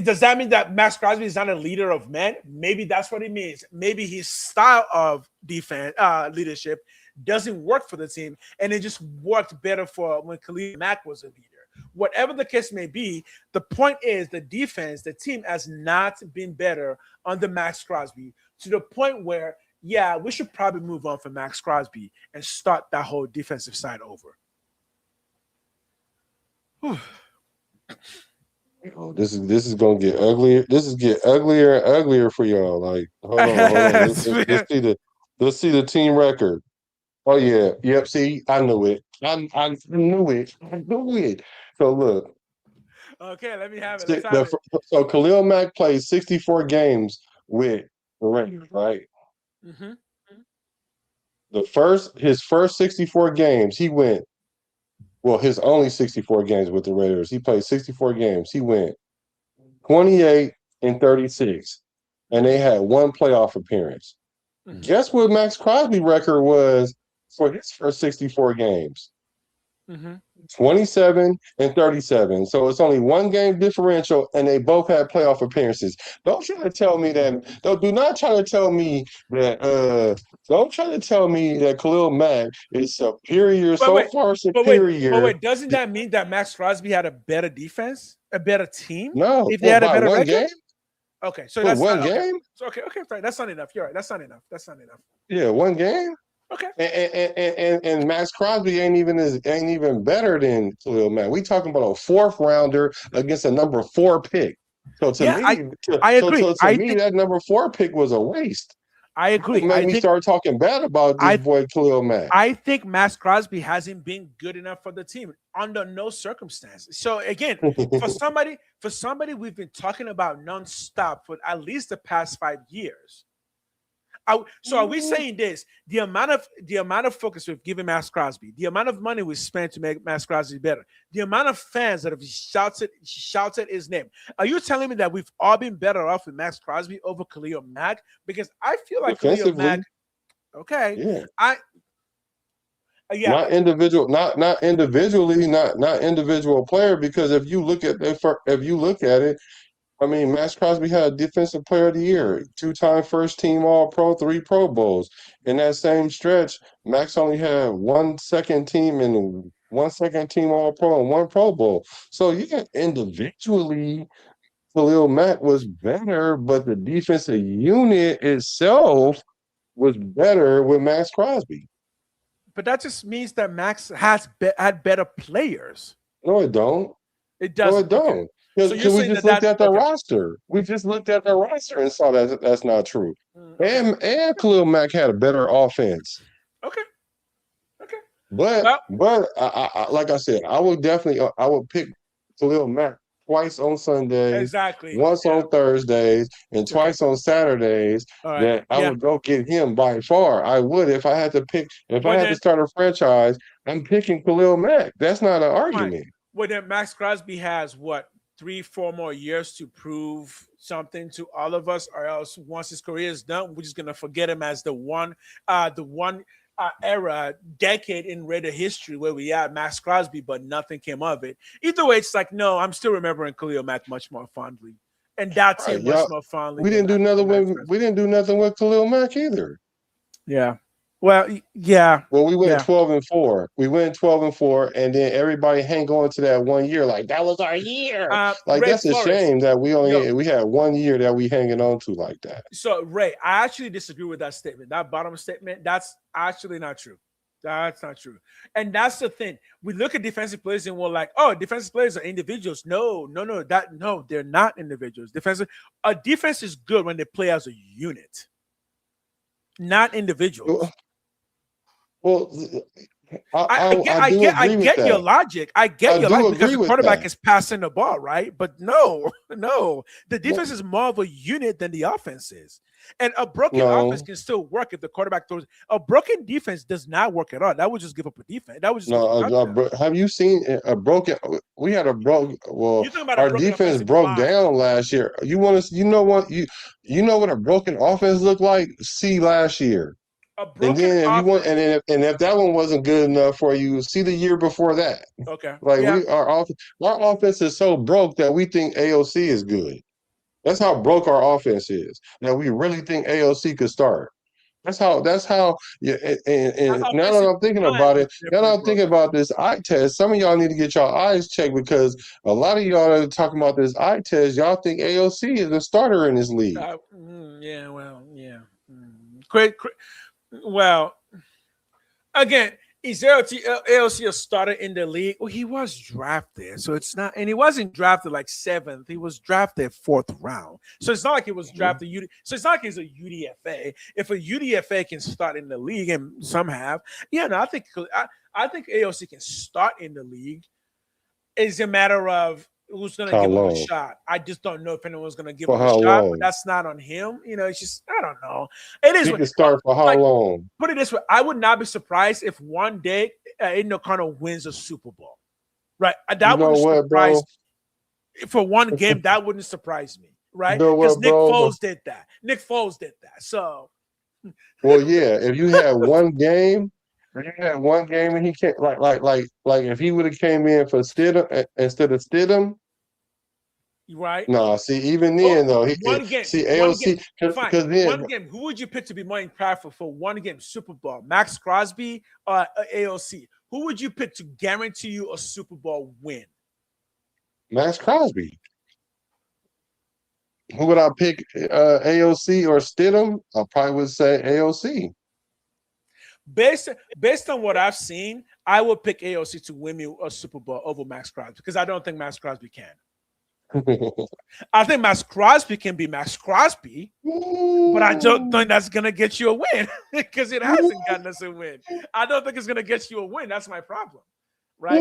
Does that mean that Maxx Crosby is not a leader of men? Maybe that's what it means. Maybe his style of defense leadership doesn't work for the team, and it just worked better for when Khalil Mack was a leader. Whatever the case may be, the point is the defense, the team has not been better under Maxx Crosby to the point where, yeah, we should probably move on from Maxx Crosby and start that whole defensive side over. Whew. Oh, this is gonna get uglier. This is get uglier and uglier for y'all. Like, hold on. Let's see the team record. Oh yeah, yep. See, I knew it. I knew it. I knew it. So look, Okay, let me have it. Let's have it. so Khalil Mack played 64 games with the Raiders, right? Mm-hmm. His first 64 games, he went. Well, his only 64 games with the Raiders, he played 64 games. He went 28 and 36, and they had one playoff appearance. Mm-hmm. Guess what Maxx Crosby record was for his first 64 games? Mm-hmm. 27 and 37. So it's only one game differential, and they both had playoff appearances. Don't try to tell me that. Do not try to tell me that. Don't try to tell me that Khalil Mack is superior, But superior. wait, doesn't that mean that Maxx Crosby had a better defense, a better team? No, If they had a by better one record? game. Okay, so For that's one not okay. game. So okay, fine. That's not enough. You're right. That's not enough. Yeah, one game. Okay. And Maxx Crosby ain't even better than Khalil Mack. We talking about a fourth rounder against a number 4 pick. So to Yeah, me, I agree. that number 4 pick was a waste. I agree. It made me start talking bad about this boy Khalil Mack. I think Maxx Crosby hasn't been good enough for the team under no circumstances. So again, for somebody we've been talking about nonstop for at least the past 5 years. So are we saying this? The amount of focus we've given Maxx Crosby, the amount of money we spent to make Maxx Crosby better, the amount of fans that have shouted his name. Are you telling me that we've all been better off with Maxx Crosby over Khalil Mack? Because I feel like Khalil Mack. Okay, yeah. Yeah. Not individual, not individually, not individual player. Because if you look at it, I mean, Maxx Crosby had Defensive Player of the Year, 2-time first team All Pro, 3 Pro Bowls. In that same stretch, Max only had 1 second team and 1 second team All Pro and 1 Pro Bowl. So yeah, individually, Khalil Mack was better, but the defensive unit itself was better with Maxx Crosby. But that just means that Max had better players. No, it don't. It doesn't. No, it don't. Okay. So we just looked at the roster. We just looked at the roster and saw that that's not true. Okay. And Khalil Mack had a better offense. Okay. But I like I said, I would pick Khalil Mack twice on Sundays, exactly, once on Thursdays, and twice on Saturdays. Right. That I would go get him by far. I would if I had to pick. If I had to start a franchise, I'm picking Khalil Mack. That's not an argument. Well, then Maxx Crosby has what 3-4 more years to prove something to all of us, or else once his career is done, we're just gonna forget him as the one decade in Raider history where we had Maxx Crosby, but nothing came of it. Either way, it's like no, I'm still remembering Khalil Mack much more fondly, and that's it much more fondly. We didn't do nothing with Khalil Mack either. Yeah. Well, yeah. Well, we went 12-4. We went 12-4, and then everybody hang on to that 1 year like that was our year. Like Ray that's Flores. A shame that we had 1 year that we hanging on to like that. So Ray, I actually disagree with that statement. That bottom statement, that's actually not true. That's not true. And that's the thing. We look at defensive players and we're like, oh, defensive players are individuals. No, they're not individuals. A defense is good when they play as a unit, not individuals. Well, I I get your logic. I get your logic because the quarterback that. is passing the ball, right? But no, the defense is more of a unit than the offense is. And a broken offense can still work if the quarterback throws. A broken defense does not work at all. That would just give up a defense. That would just have you seen a broken? We had a broke. Well, our defense broke down last year. You want to? You know what? You know what a broken offense looked like? See last year. And then if you want, and if that one wasn't good enough for you, see the year before that. Okay. Like our offense is so broke that we think AOC is good. That's how broke our offense is. That we really think AOC could start. That's how. Yeah. And now that I'm thinking about it, now that I'm thinking about this eye test, some of y'all need to get your eyes checked because a lot of y'all are talking about this eye test. Y'all think AOC is a starter in this league. Well, again, is AOC a starter in the league? Well, he was drafted, so it's not, and he wasn't drafted like 7th. He was drafted 4th round, so it's not like he was drafted. So it's not like he's a UDFA. If a UDFA can start in the league, and some have, I think AOC can start in the league. It's a matter of who's going to give him a shot. I just don't know if anyone's going to give him a shot, but that's not on him. It's just, I don't know. It is. He can start for how long? Put it this way. I would not be surprised if one day Aiden O'Connell wins a Super Bowl. Right. That wouldn't surprise me. For one game, that wouldn't surprise me. Right. Because Nick Foles did that. So. Well, yeah. If you had one game, and he can't like if he would have came in for Stidham instead of Stidham, right? No, see, even then though, he one game. See AOC because then one game. Who would you pick to be more impactful for one game Super Bowl? Maxx Crosby or AOC? Who would you pick to guarantee you a Super Bowl win? Maxx Crosby. Who would I pick? AOC or Stidham? I probably would say AOC. Based on what I've seen, I would pick AOC to win me a Super Bowl over Maxx Crosby because I don't think Maxx Crosby can. I think Maxx Crosby can be Maxx Crosby, but I don't think that's gonna get you a win because it hasn't gotten us a win. I don't think it's gonna get you a win. That's my problem, right?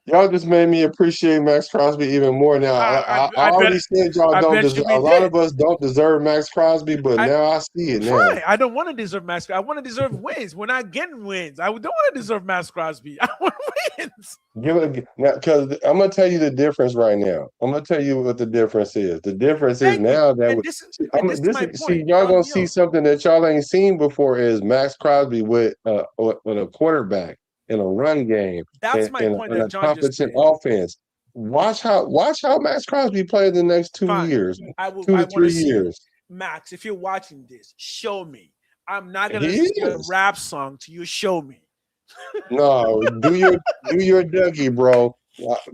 Y'all just made me appreciate Maxx Crosby even more now. I already said y'all don't deserve. A lot of us don't deserve Maxx Crosby, but now I see it now. Fine. I don't want to deserve Maxx. I want to deserve wins. We're not getting wins. I don't want to deserve Maxx Crosby. I want wins. Because I'm gonna tell you the difference right now. I'm gonna tell you what the difference is. The difference is now that see y'all gonna see something that y'all ain't seen before is Maxx Crosby with a quarterback. In a run game, that's my point. In a competent offense. Watch how Maxx Crosby played the next 2 years. 2 to 3 years. Max, if you're watching this, show me. I'm not gonna sing a rap song to you. Show me. No, do your Dougie, bro.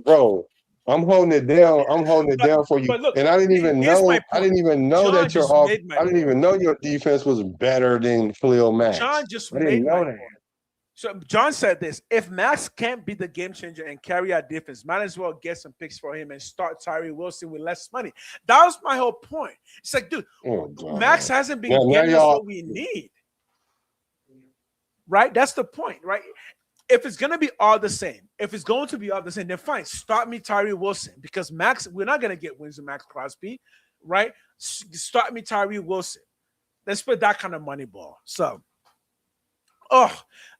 Bro, I'm holding it down. I'm holding it down for you. Look, and I didn't even know that your defense was better than Khalil Mack. John just made my point. So John said this: if Max can't be the game changer and carry our defense, might as well get some picks for him and start Tyree Wilson with less money. That was my whole point. It's like, dude, Max hasn't been getting us what we need. Right? That's the point, right? If it's going to be all the same, then fine. Start me Tyree Wilson because Max, we're not going to get wins with Maxx Crosby, right? Start me Tyree Wilson. Let's put that kind of money ball. So,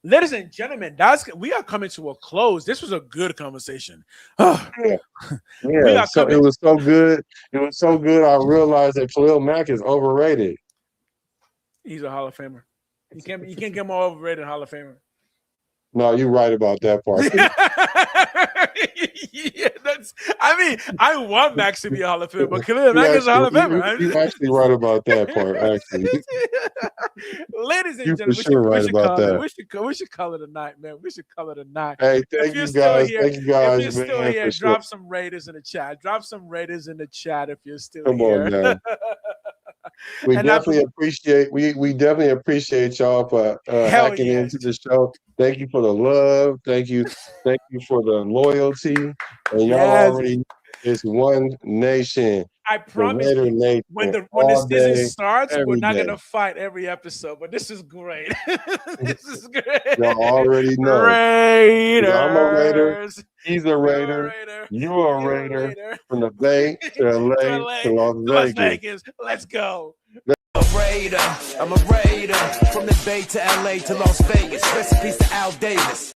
ladies and gentlemen, we are coming to a close. This was a good conversation. Yeah. So it was so good. It was so good. I realized that Khalil Mack is overrated. He's a Hall of Famer. You can't get more overrated than Hall of Famer. No, you're right about that part. Yeah, I want Max to be a Hall of Famer, but Khalil Mack is a Hall of Famer. You're actually right about that part, actually. Ladies and gentlemen, we should call it a night, man. We should call it a night. Hey, thank you guys. Thank you guys. If you're still here, drop some Raiders in the chat. Drop some Raiders in the chat if you're still here. Come on, man. We And definitely appreciate y'all for hell hacking yes. into the show. Thank you for the love. Thank you for the loyalty. And y'all Yes. already know it's one nation, I the promise Raider you, when Nation, the all season day, starts, we're every not day. gonna fight every episode, but this is great. This is great. Y'all already know. 'Cause I'm a Raider. Raiders. He's a You're a Raider. Raider. You're a You're a Raider. Raider. From the Bay to To LA LA, to Las to Las Vegas. Vegas. Let's go. I'm a Raider from the Bay to LA to Las Vegas. Recipes to Al Davis.